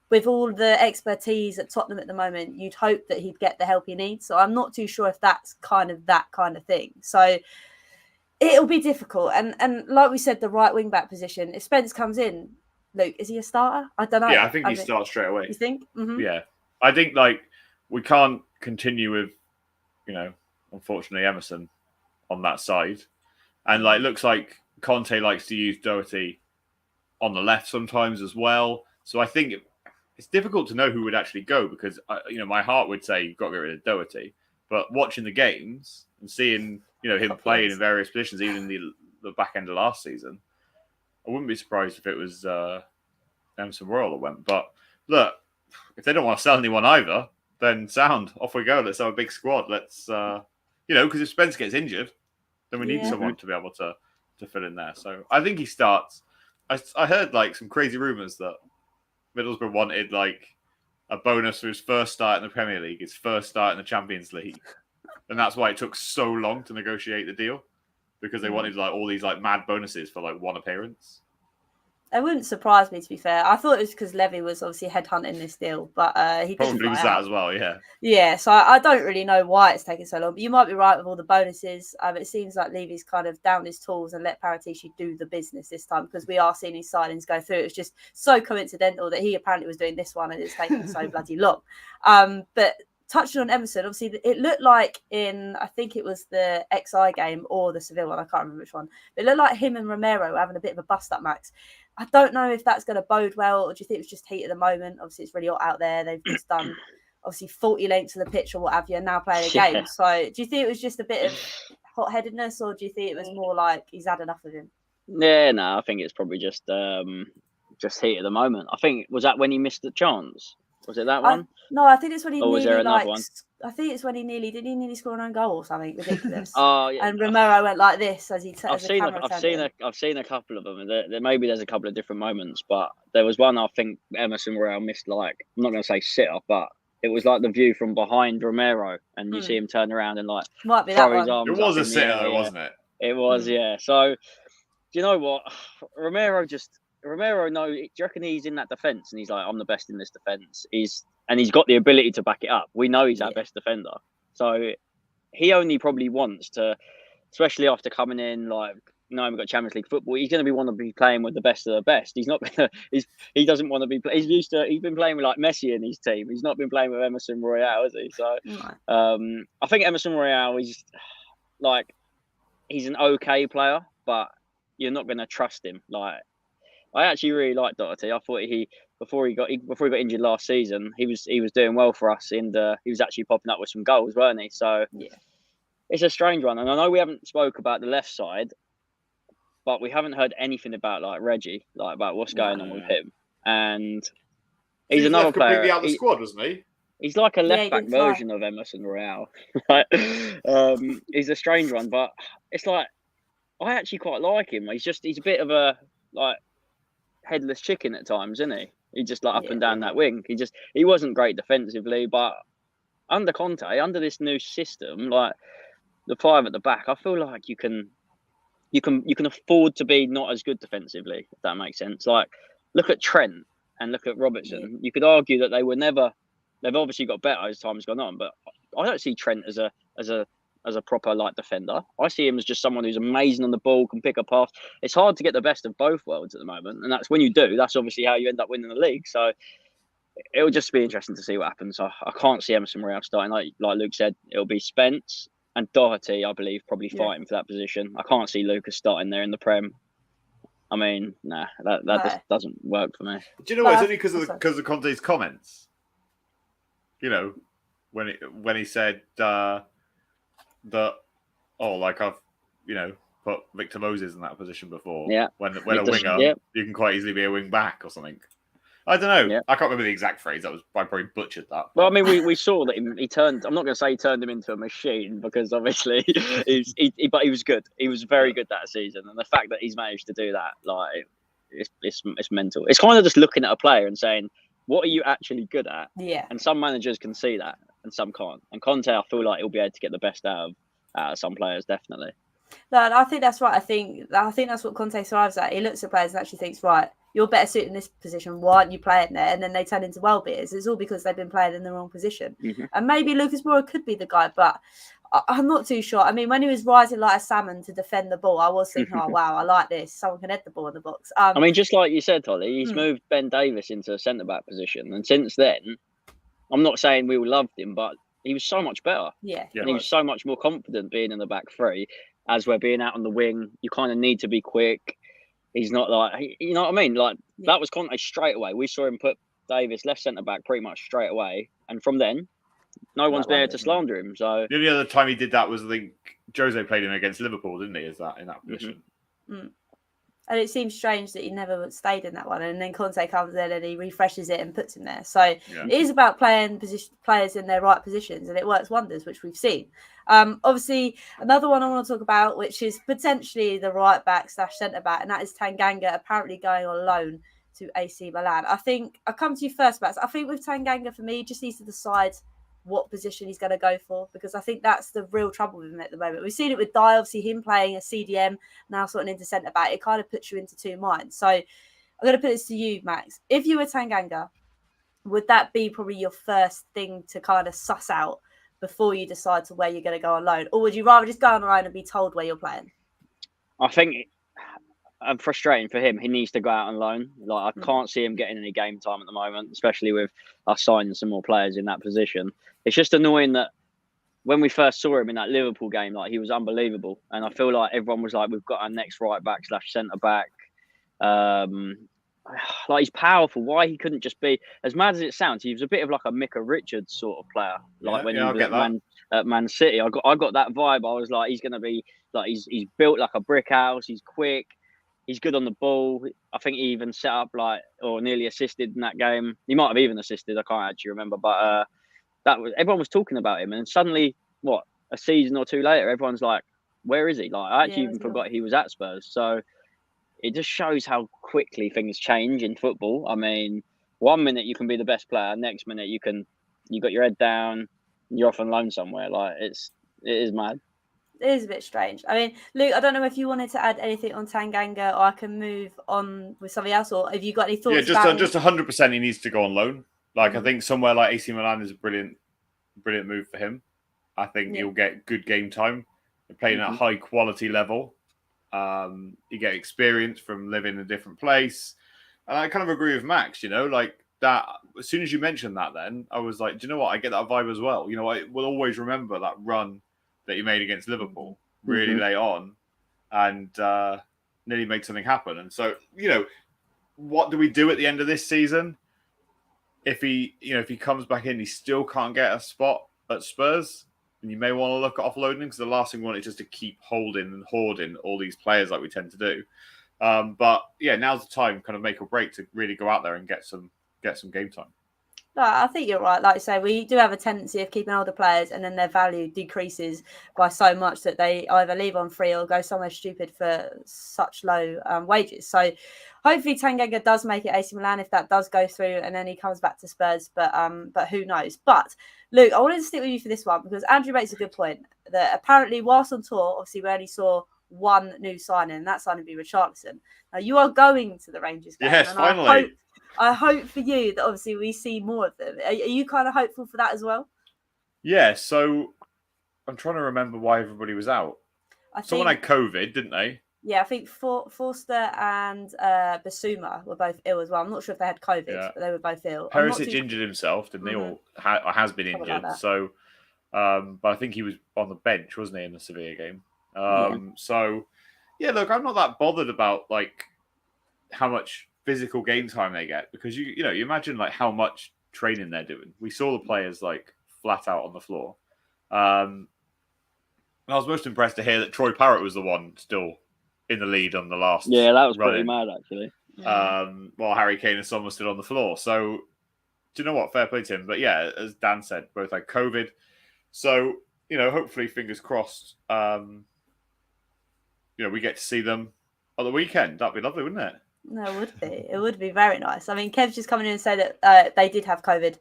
with all the expertise at Tottenham at the moment, you'd hope that he'd get the help he needs. So I'm not too sure if that's that kind of thing. So it'll be difficult. And like we said, the right wing back position, if Spence comes in, Luke, is he a starter? I don't know. Yeah, I think he starts straight away. You think? Mm-hmm. Yeah. I think, we can't continue with, unfortunately, Emerson on that side. And, looks like Conte likes to use Doherty on the left sometimes as well. So I think it's difficult to know who would actually go because, my heart would say you've got to get rid of Doherty. But watching the games and seeing, him playing in various positions, even in the back end of last season, I wouldn't be surprised if it was Emerson Royal that went. But look, if they don't want to sell anyone either, then sound. Off we go. Let's have a big squad. Let's, because if Spence gets injured, then we need someone to be able to to fill in there. So I think he starts. I heard like some crazy rumours that Middlesbrough wanted like a bonus for his first start in the Premier League, his first start in the Champions League, and that's why it took so long to negotiate the deal, because they wanted like all these like mad bonuses for like one appearance. It wouldn't surprise me, to be fair. I thought it was because Levy was obviously headhunting this deal, but he didn't Probably was that as well, yeah. Yeah, so I don't really know why it's taking so long, but you might be right with all the bonuses. It seems like Levy's kind of down his tools and let Paratici do the business this time, because we are seeing his signings go through. It's just so coincidental that he apparently was doing this one and it's taking so bloody long. But touching on Emerson, obviously it looked like in, I think it was the XI game or the Seville one, I can't remember which one, but it looked like him and Romero were having a bit of a bust-up, Max. I don't know if that's going to bode well, or do you think it was just heat at the moment? Obviously, it's really hot out there. They've just done, obviously, 40 lengths of the pitch or what have you, and now playing a game. So do you think it was just a bit of hot-headedness, or do you think it was more like he's had enough of him? Yeah, no, I think it's probably just heat at the moment. I think, was that when he missed the chance? Was it that one? No, I think it's when he or was there another one? I think it's when he nearly scored an own goal or something ridiculous. Oh, yeah. And Romero went like this as he I've seen a couple of them. Maybe there's a couple of different moments, but there was one I think Emerson Royale missed. Like, I'm not going to say sit off, but it was like the view from behind Romero, and you see him turn around and like might be throw that his one. arms. It was up a in the sitter, air, though, wasn't it? It was, yeah. So, do you know what? Romero, do you reckon he's in that defence and he's like, I'm the best in this defence? And he's got the ability to back it up. We know he's our best defender. So he only probably wants to, especially after coming in, like, we've got Champions League football. He's going to want to be playing with the best of the best. He's not going to. He doesn't want to be. He's been playing with like Messi in his team. He's not been playing with Emerson Royale, has he? So, I think Emerson Royale is like, he's an okay player, but you're not going to trust him. Like, I actually really like Doherty. I thought before he got injured last season, he was doing well for us, and he was actually popping up with some goals, weren't he? So it's a strange one, and I know we haven't spoke about the left side, but we haven't heard anything about like Reggie, like about what's going on with him. And he's another player. Completely out of the squad, wasn't he? He's like a left back version of Emerson Royale. He's a strange one, but it's like I actually quite like him. He's a bit of a like headless chicken at times, isn't he? He just like up and down that wing. He wasn't great defensively, but under Conte, under this new system, like the five at the back, I feel like you can afford to be not as good defensively, if that makes sense. Like, look at Trent and look at Robertson. You could argue that they were never. They've obviously got better as time's gone on, but I don't see Trent as a proper like defender. I see him as just someone who's amazing on the ball, can pick a pass. It's hard to get the best of both worlds at the moment, and that's when you do. That's obviously how you end up winning the league. So it'll just be interesting to see what happens. I can't see Emerson Royale starting. Like Luke said, it'll be Spence and Doherty, I believe, probably fighting for that position. I can't see Lucas starting there in the Prem. I mean, that just doesn't work for me. Do you know what? It's only because of Conte's comments. You know, when he said that, I've put Victor Moses in that position before. Yeah. When a winger, you can quite easily be a wing back or something. I don't know. Yeah. I can't remember the exact phrase. I probably butchered that. Well, I mean, we saw that he turned. I'm not going to say he turned him into a machine because obviously, but he was good. He was very good that season, and the fact that he's managed to do that, like, it's mental. It's kind of just looking at a player and saying, what are you actually good at? Yeah. And some managers can see that, and some can't. And Conte, I feel like he'll be able to get the best out of some players, definitely. No, I think that's right. I think that's what Conte thrives at. He looks at players and actually thinks, right, you're better suited in this position. Why aren't you playing there? And then they turn into well beaters. It's all because they've been playing in the wrong position. Mm-hmm. And maybe Lucas Moura could be the guy, but I'm not too sure. I mean, when he was rising like a salmon to defend the ball, I was thinking, oh, wow, I like this. Someone can head the ball in the box. I mean, just like you said, Hollie, he's moved Ben Davies into a centre-back position. And since then, I'm not saying we all loved him, but he was so much better. Yeah. And he was so much more confident being in the back three. As we're being out on the wing, you kind of need to be quick. He's not like, you know what I mean? Like, that was Conte straight away. We saw him put Davis left centre-back pretty much straight away. And from then, no one's been able to slander him. So the only other time he did that was, I think, Jose played him against Liverpool, didn't he? In that position? Mm-hmm. And it seems strange that he never stayed in that one. And then Conte comes in and he refreshes it and puts him there. So it is about playing players in their right positions, and it works wonders, which we've seen. Obviously, another one I want to talk about, which is potentially the right back / centre back, and that is Tanganga apparently going on loan to AC Milan. I think I'll come to you first, Max. I think with Tanganga, for me, he just needs to decide what position he's going to go for, because I think that's the real trouble with him at the moment. We've seen it with Dye, obviously him playing a CDM, now sorting into centre back. It kind of puts you into two minds. So I'm going to put this to you, Max. If you were Tanganga, would that be probably your first thing to kind of suss out before you decide to where you're going to go on loan? Or would you rather just go on loan and be told where you're playing? I think frustrating for him. He needs to go out on loan. Like, I can't see him getting any game time at the moment, especially with us signing some more players in that position. It's just annoying that when we first saw him in that Liverpool game, like, he was unbelievable. And I feel like everyone was like, we've got our next right back / centre back. Like, he's powerful. Why he couldn't just be, as mad as it sounds, he was a bit of like a Micah Richards sort of player. Like when he was at Man City, I got that vibe. I was like, he's going to be like, he's built like a brick house. He's quick. He's good on the ball. I think he even set up or nearly assisted in that game. He might have even assisted. I can't actually remember, but everyone was talking about him, and suddenly, a season or two later, everyone's like, "Where is he?" Like, I actually even forgot he was at Spurs. So it just shows how quickly things change in football. I mean, 1 minute you can be the best player, next minute you got your head down, you're off on loan somewhere. Like, it is mad. It is a bit strange. I mean, Luke, I don't know if you wanted to add anything on Tanganga, or I can move on with something else, or have you got any thoughts? Yeah, just 100%. He needs to go on loan. Like, I think somewhere like AC Milan is a brilliant move for him. I think he'll get good game time. They're playing at a high quality level. You get experience from living in a different place. And I kind of agree with Max, like that. As soon as you mentioned that, then I was like, do you know what? I get that vibe as well. I will always remember that run that he made against Liverpool really late on, and nearly made something happen. And so, what do we do at the end of this season? If he comes back in, he still can't get a spot at Spurs, and you may want to look at offloading, because the last thing we want is just to keep holding and hoarding all these players like we tend to do. But yeah, now's the time, kind of make or break, to really go out there and get some game time. No, I think you're right. Like I say, we do have a tendency of keeping older players, and then their value decreases by so much that they either leave on free or go somewhere stupid for such low wages. So hopefully Tanganga does make it AC Milan if that does go through, and then he comes back to Spurs. But who knows? But Luke, I wanted to stick with you for this one, because Andrew makes a good point that apparently whilst on tour, obviously we only saw one new signing, and that signing would be Richarlison. Now you are going to the Rangers game. Yes, and finally. I hope for you that obviously we see more of them. Are you kind of hopeful for that as well? Yeah, so I'm trying to remember why everybody was out. Someone had COVID, didn't they? Yeah, I think Forster and Basuma were both ill as well. I'm not sure if they had COVID, but they were both ill. Perisic injured himself, didn't he? Or has been injured. Like, so, but I think he was on the bench, wasn't he, in the Sevilla game? So, yeah, look, I'm not that bothered about like how much physical game time they get, because you imagine like how much training they're doing. We saw the players like flat out on the floor. And I was most impressed to hear that Troy Parrott was the one still in the lead on the last. Yeah, that was pretty mad actually. While Harry Kane and Son were still on the floor. So, do you know what? Fair play to him. But yeah, as Dan said, both had COVID. So, hopefully, fingers crossed, we get to see them on the weekend. That'd be lovely, wouldn't it? No, it would be. It would be very nice. I mean, Kev's just coming in and say that they did have COVID.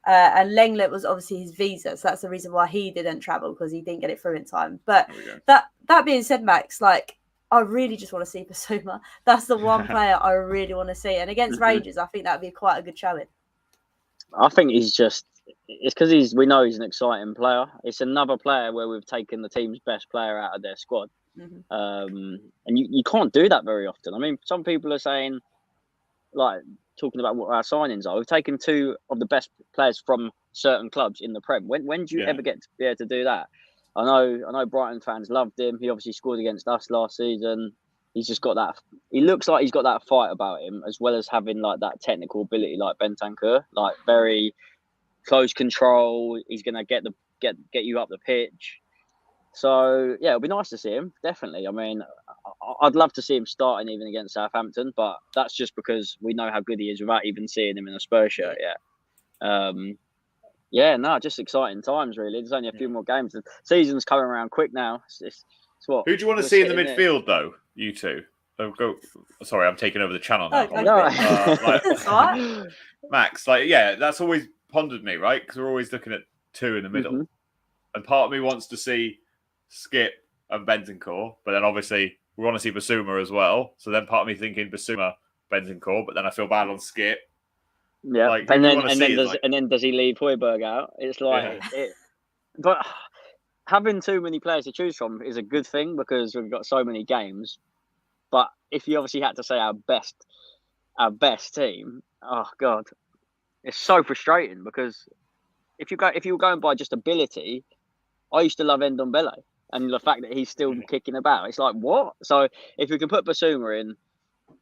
And Lenglet was obviously his visa. So that's the reason why he didn't travel, because he didn't get it through in time. But that being said, Max, like, I really just want to see Basuma. That's the one player I really want to see. And against Rangers, I think that would be quite a good showing. I think it's because we know he's an exciting player. It's another player where we've taken the team's best player out of their squad. And you can't do that very often. I mean, some people are saying, like, talking about what our signings are. We've taken two of the best players from certain clubs in the Prem. When do you ever get to be able to do that? I know Brighton fans loved him. He obviously scored against us last season. He's just got that. He looks like he's got that fight about him, as well as having like that technical ability, like Bentancur, like very close control. He's gonna get you up the pitch. So yeah, it'll be nice to see him. Definitely. I mean, I'd love to see him starting even against Southampton, but that's just because we know how good he is without even seeing him in a Spurs shirt yet. Just exciting times, really. There's only a few more games. The season's coming around quick now. It's what, who do you want to see in the midfield, though? You two. Sorry, I'm taking over the channel now. That's all right. Max, that's always pondered me, right? Because we're always looking at two in the middle. And part of me wants to see Skip and Bentancur, but then obviously we want to see Basuma as well. So then part of me thinking Basuma, Bentancur, but then I feel bad on Skip. Yeah, and then does he leave Højbjerg out? It's like, but having too many players to choose from is a good thing because we've got so many games. But if you obviously had to say our best team, oh god, it's so frustrating because if you were going by just ability, I used to love Ndombele, and the fact that he's still kicking about, it's like what? So if we can put Basuma in,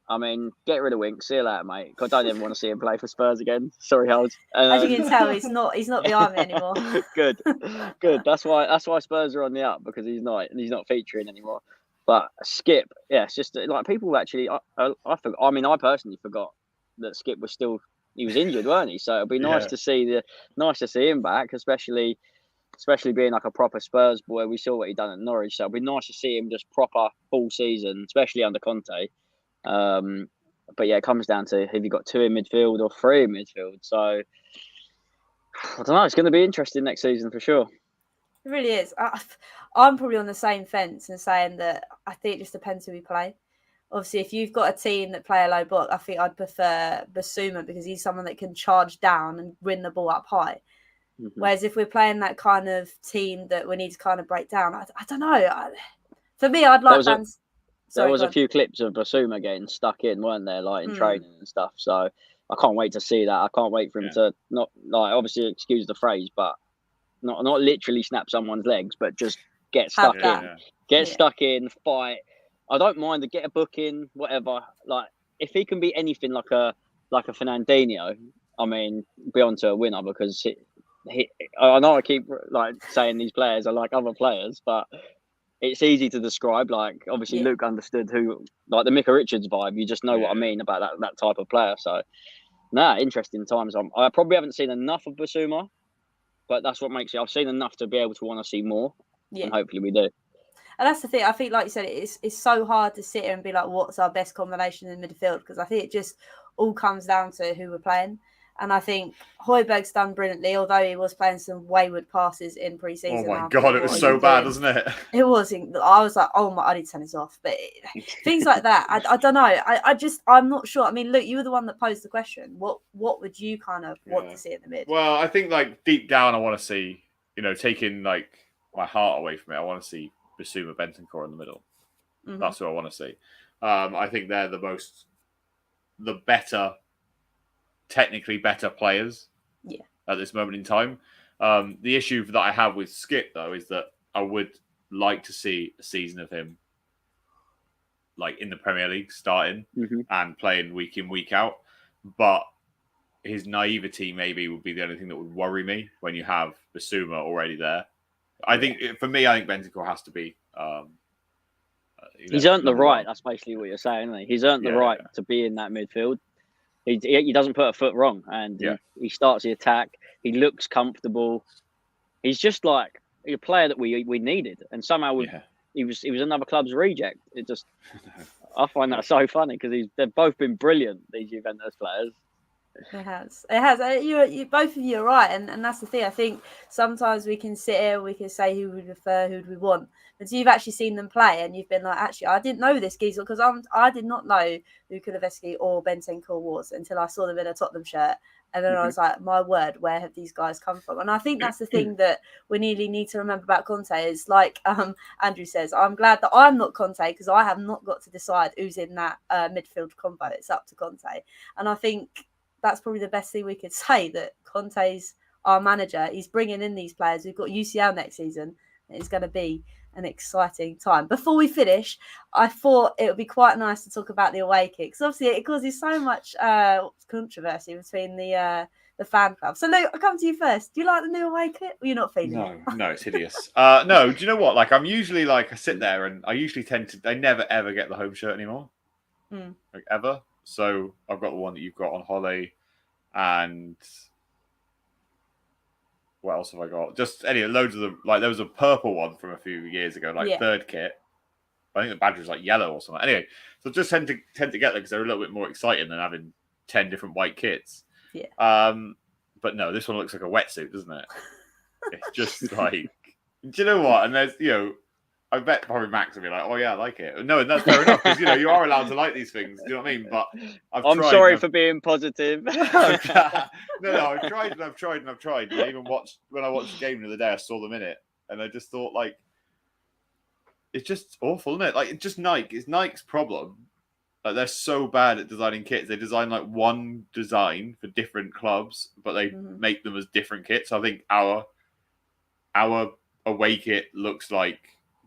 I mean, get rid of Winks, see you later, mate. I don't even want to see him play for Spurs again. Sorry, Holds. As you can tell, he's not the army anymore. Good. That's why Spurs are on the up because he's not featuring anymore. But Skip, it's just like people actually. I personally forgot that Skip was injured, weren't he? So it'd be nice to see him back, especially being like a proper Spurs boy. We saw what he done at Norwich, so it'd be nice to see him just proper full season, especially under Conte. But it comes down to have you got 2 in midfield or 3 in midfield. So I don't know. It's going to be interesting next season for sure. It really is. I'm probably on the same fence and saying that I think it just depends who we play. Obviously, if you've got a team that play a low block, I think I'd prefer Basuma because he's someone that can charge down and win the ball up high. Whereas if we're playing that kind of team that we need to kind of break down, I don't know. For me, I'd like there was a few clips of Basuma getting stuck in, weren't there, like in training and stuff. So I can't wait to see that. I can't wait for him to not like obviously excuse the phrase, but not literally snap someone's legs, but just get stuck stuck in, fight. I don't mind to get a booking, whatever. Like if he can be anything like a Fernandinho, I mean, be on to a winner because I know I keep like saying these players are like other players, but it's easy to describe. Like obviously Luke understood who, like the Micah Richards vibe. You just know what I mean about that type of player. So, interesting times. I probably haven't seen enough of Basuma, but that's what makes it. I've seen enough to be able to want to see more, and hopefully we do. And that's the thing. I think, like you said, it's so hard to sit here and be like, what's our best combination in midfield? Because I think it just all comes down to who we're playing. And I think Højbjerg's done brilliantly, although he was playing some wayward passes in pre-season. Oh my God, it was so bad, wasn't it? It was. I was like, oh my, I need to turn this off. But things like that, I don't know. I'm not sure. I mean, Luke, you were the one that posed the question. What would you kind of want to see in the mid? Well, I think like deep down, I want to see, taking like my heart away from it. I want to see Basuma, Bentancur in the middle. That's who I want to see. I think they're the better. Technically better players at this moment in time. The issue that I have with Skip, though, is that I would like to see a season of him like in the Premier League starting and playing week in, week out. But his naivety maybe would be the only thing that would worry me when you have Basuma already there. I think Bentancur has to be... he's earned the right. That's basically what you're saying, isn't he? He's earned the right to be in that midfield. He doesn't put a foot wrong, and he starts the attack. He looks comfortable. He's just like a player that we needed, and somehow he was another club's reject. It just I find that so funny because they've both been brilliant, these Juventus players. It has. You both of you are right, and that's the thing. I think sometimes we can sit here, we can say who we prefer, who do we want, but you've actually seen them play, and you've been like, actually, I didn't know this geezer because I did not know who Kulusevski or Bentancur was until I saw them in a Tottenham shirt, and then I was like, my word, where have these guys come from? And I think that's the thing that we really need to remember about Conte is like Andrew says, I'm glad that I'm not Conte because I have not got to decide who's in that midfield combo. It's up to Conte, and I think. That's probably the best thing we could say, that Conte's our manager. He's bringing in these players. We've got UCL next season. It's going to be an exciting time. Before we finish, I thought it would be quite nice to talk about the away kicks. Obviously, it causes so much controversy between the the fan club. So Luke, I'll come to you first. Do you like the new away kit? Or you're not feeling it? No, it's hideous. No, do you know what? Like, I'm usually like, I sit there and I usually I never ever get the home shirt anymore. Like, ever. So I've got the one that you've got on Hollie, and what else have I got? Just loads of them. Like, there was a purple one from a few years ago, like third kit. I think the badge was like yellow or something. Anyway, so just tend to get them because they're a little bit more exciting than having 10 different white kits. Yeah. But no, this one looks like a wetsuit, doesn't it? It's just like, do you know what? And there's, I bet probably Max will be like, oh yeah, I like it. No, and that's fair enough because you are allowed to like these things. Do you know what I mean? But I'm sorry for being positive. No, I've tried and I've tried and I've tried. And I even when I watched the game the other day, I saw them in it, and I just thought, like, it's just awful, isn't it? Like, it's just Nike. It's Nike's problem. Like, they're so bad at designing kits. They design like one design for different clubs, but they make them as different kits. I think our away kit looks like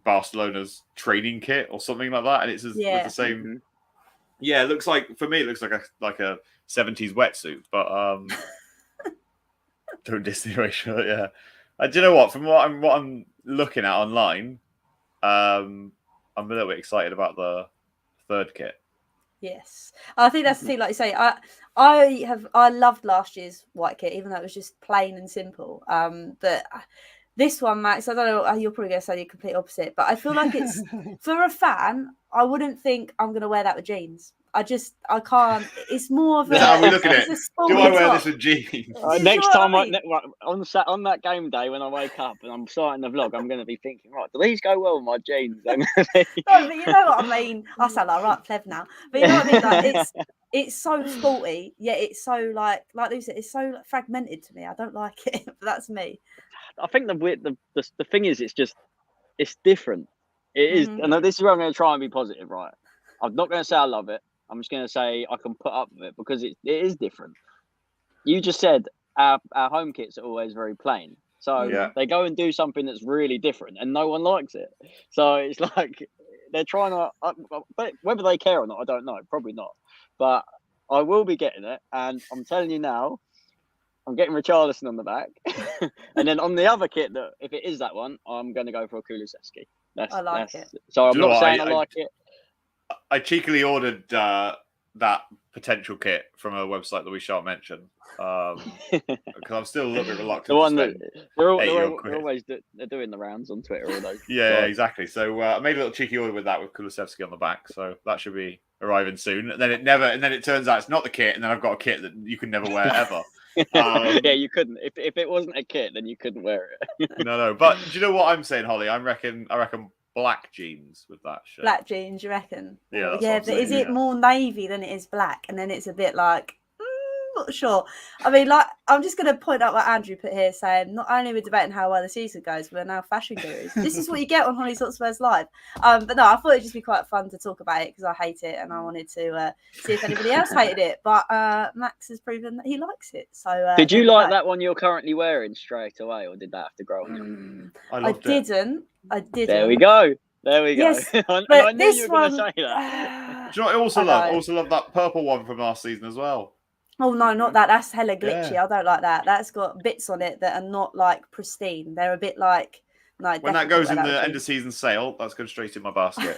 Barcelona's training kit or something like that, and it's with the same. Yeah, it looks like, for me, it looks like a 70s wetsuit, but don't diss the away shirt. Yeah, do you know what? From what I'm looking at online, I'm a little bit excited about the third kit. Yes, I think that's the thing. Like you say, I loved last year's white kit, even though it was just plain and simple. But this one, Max, I don't know. You're probably going to say the complete opposite, but I feel like it's for a fan. I wouldn't think I'm going to wear that with jeans. I can't. It's more of a. Are we looking at? Do I wear this with jeans? Next time, on that game day when I wake up and I'm starting the vlog, I'm going to be thinking, right, do these go well with my jeans? No, but you know what I mean. I sound like right pleb now, but you know what I mean. Like, it's so sporty, yet it's so like you said, it's so fragmented to me. I don't like it, but that's me. I think the thing is, it's different. It is, and this is where I'm going to try and be positive, right? I'm not going to say I love it. I'm just going to say I can put up with it because it is different. You just said our home kits are always very plain. So they go and do something that's really different and no one likes it. So it's like they're trying to, but whether they care or not, I don't know. Probably not. But I will be getting it. And I'm telling you now, I'm getting Richarlison on the back. And then on the other kit, that if it is that one, I'm going to go for a Kulusevski. I like it. So I'm not saying I like it. I cheekily ordered that potential kit from a website that we shan't mention because I'm still a little bit reluctant. The one that they're always doing the rounds on Twitter. All those. Yeah, exactly. So I made a little cheeky order with that with Kulusevski on the back. So that should be arriving soon. And then it turns out it's not the kit, and then I've got a kit that you can never wear ever. Yeah, you couldn't. If it wasn't a kit, then you couldn't wear it. No. But do you know what I'm saying, Hollie? I reckon black jeans with that shirt. Black jeans, you reckon? Yeah. But is it more navy than it is black? And then it's a bit like, not sure. I mean, like, I'm just going to point out what Andrew put here, saying not only we're debating how well the season goes, we're now fashion gurus. This is what you get on Hollie's Hotspurs Live. But no, I thought it'd just be quite fun to talk about it because I hate it and I wanted to see if anybody else hated it. But Max has proven that he likes it. So did you like that one you're currently wearing straight away, or did that have to grow on you? I didn't. There we go. Yes, I but knew you were going to say that. Do you know what I also love? I also love that purple one from last season as well. Oh no, not that. That's hella glitchy. Yeah. I don't like that. That's got bits on it that are not like pristine. They're a bit like when that goes in the end of season sale, that's going straight in my basket.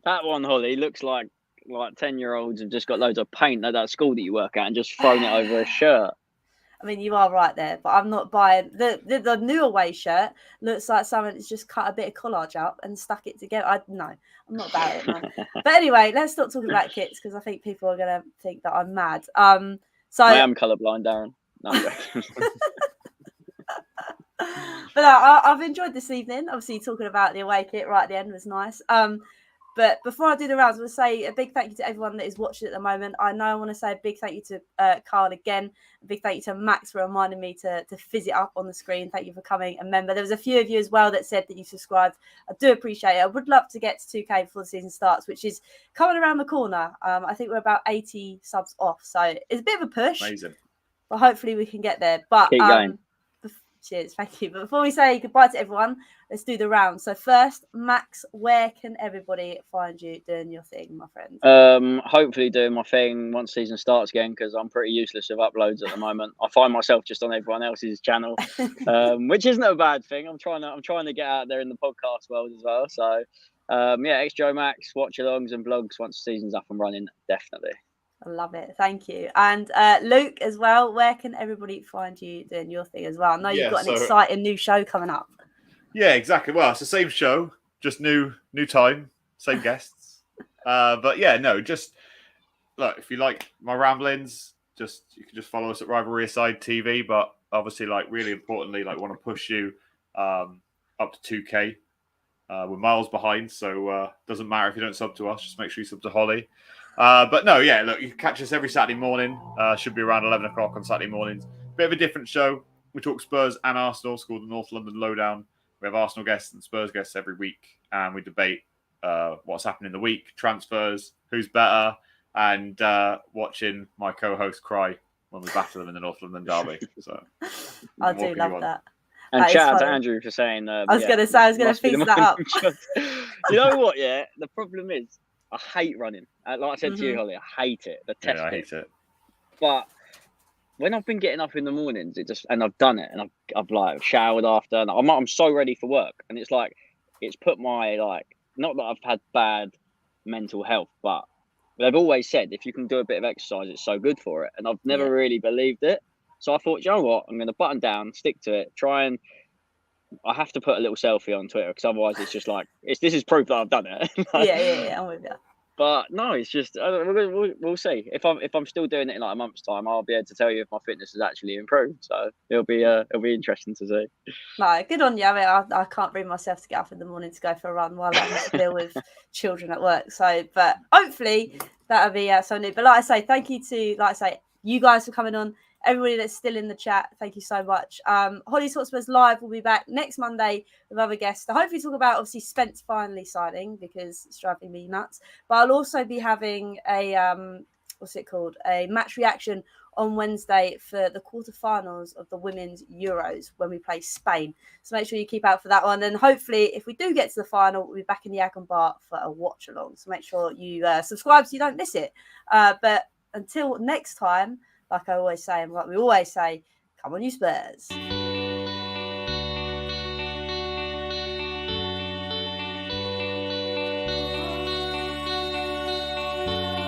That one, Hollie, looks like 10-year-olds have just got loads of paint at that school that you work at and just thrown it over a shirt. I mean, you are right there, but I'm not buying the new away shirt. Looks like someone has just cut a bit of collage up and stuck it together. I'm not about it. No. But anyway, let's stop talking about kits because I think people are going to think that I'm mad. So I am colourblind, Darren. No, but I've enjoyed this evening. Obviously, talking about the away kit right at the end was nice. But before I do the rounds, I want to say a big thank you to everyone that is watching at the moment. I know I want to say a big thank you to Carl again. A big thank you to Max for reminding me to fizz it up on the screen. Thank you for coming a member. There was a few of you as well that said that you subscribed. I do appreciate it. I would love to get to 2K before the season starts, which is coming around the corner. I think we're about 80 subs off. So it's a bit of a push. Amazing. But hopefully we can get there. But keep going. Cheers, thank you. But before we say goodbye to everyone, let's do the round. So first, Max, where can everybody find you doing your thing, my friend? Hopefully doing my thing once season starts again, because I'm pretty useless with uploads at the moment. I find myself just on everyone else's channel, which isn't a bad thing. I'm trying to get out there in the podcast world as well. So XJO Max, watch alongs and vlogs once the season's up and running, definitely. I love it. Thank you. And Luke as well, where can everybody find you doing your thing as well? I know you've got an exciting new show coming up. Yeah, exactly. Well, it's the same show, just new time, same guests. Just look, if you like my ramblings, you can just follow us at Rivalry Aside TV. But obviously, really importantly, want to push you up to 2K. We're miles behind, so doesn't matter if you don't sub to us. Just make sure you sub to Hollie. Look, you can catch us every Saturday morning. Should be around 11 o'clock on Saturday mornings. Bit of a different show. We talk Spurs and Arsenal. It's called the North London Lowdown. We have Arsenal guests and Spurs guests every week, and we debate what's happened in the week, transfers, who's better, and watching my co-host cry when we batter them in the North London derby. So I do love that. And shout out to Andrew for saying. I was going to fix that up. You know what? Yeah, the problem is I hate running. Like I said to you, Hollie, I hate it. The test. Yeah, I hate it. But when I've been getting up in the mornings, and I've done it, and I've showered after, and I'm so ready for work, and it's put my not that I've had bad mental health, but they've always said if you can do a bit of exercise, it's so good for it, and I've never really believed it. So I thought, you know what, I'm going to button down, stick to it, I have to put a little selfie on Twitter because otherwise it's just this is proof that I've done it. Yeah, I'm with you. But no, it's just we'll see. If I'm still doing it in a month's time, I'll be able to tell you if my fitness has actually improved. So it'll be interesting to see. No, good on you. I mean, I can't bring myself to get up in the morning to go for a run while I have to deal with children at work. So, but hopefully that'll be so new. But like I say, thank you to you guys for coming on. Everybody that's still in the chat, thank you so much. Hollie's Hotspurs Live will be back next Monday with other guests to hopefully talk about, obviously, Spence finally signing because it's driving me nuts. But I'll also be having a match reaction on Wednesday for the quarterfinals of the Women's Euros when we play Spain. So make sure you keep out for that one. And hopefully, if we do get to the final, we'll be back in the Agon Bar for a watch along. So make sure you subscribe so you don't miss it. But until next time, like I always say, and like we always say, come on, you Spurs.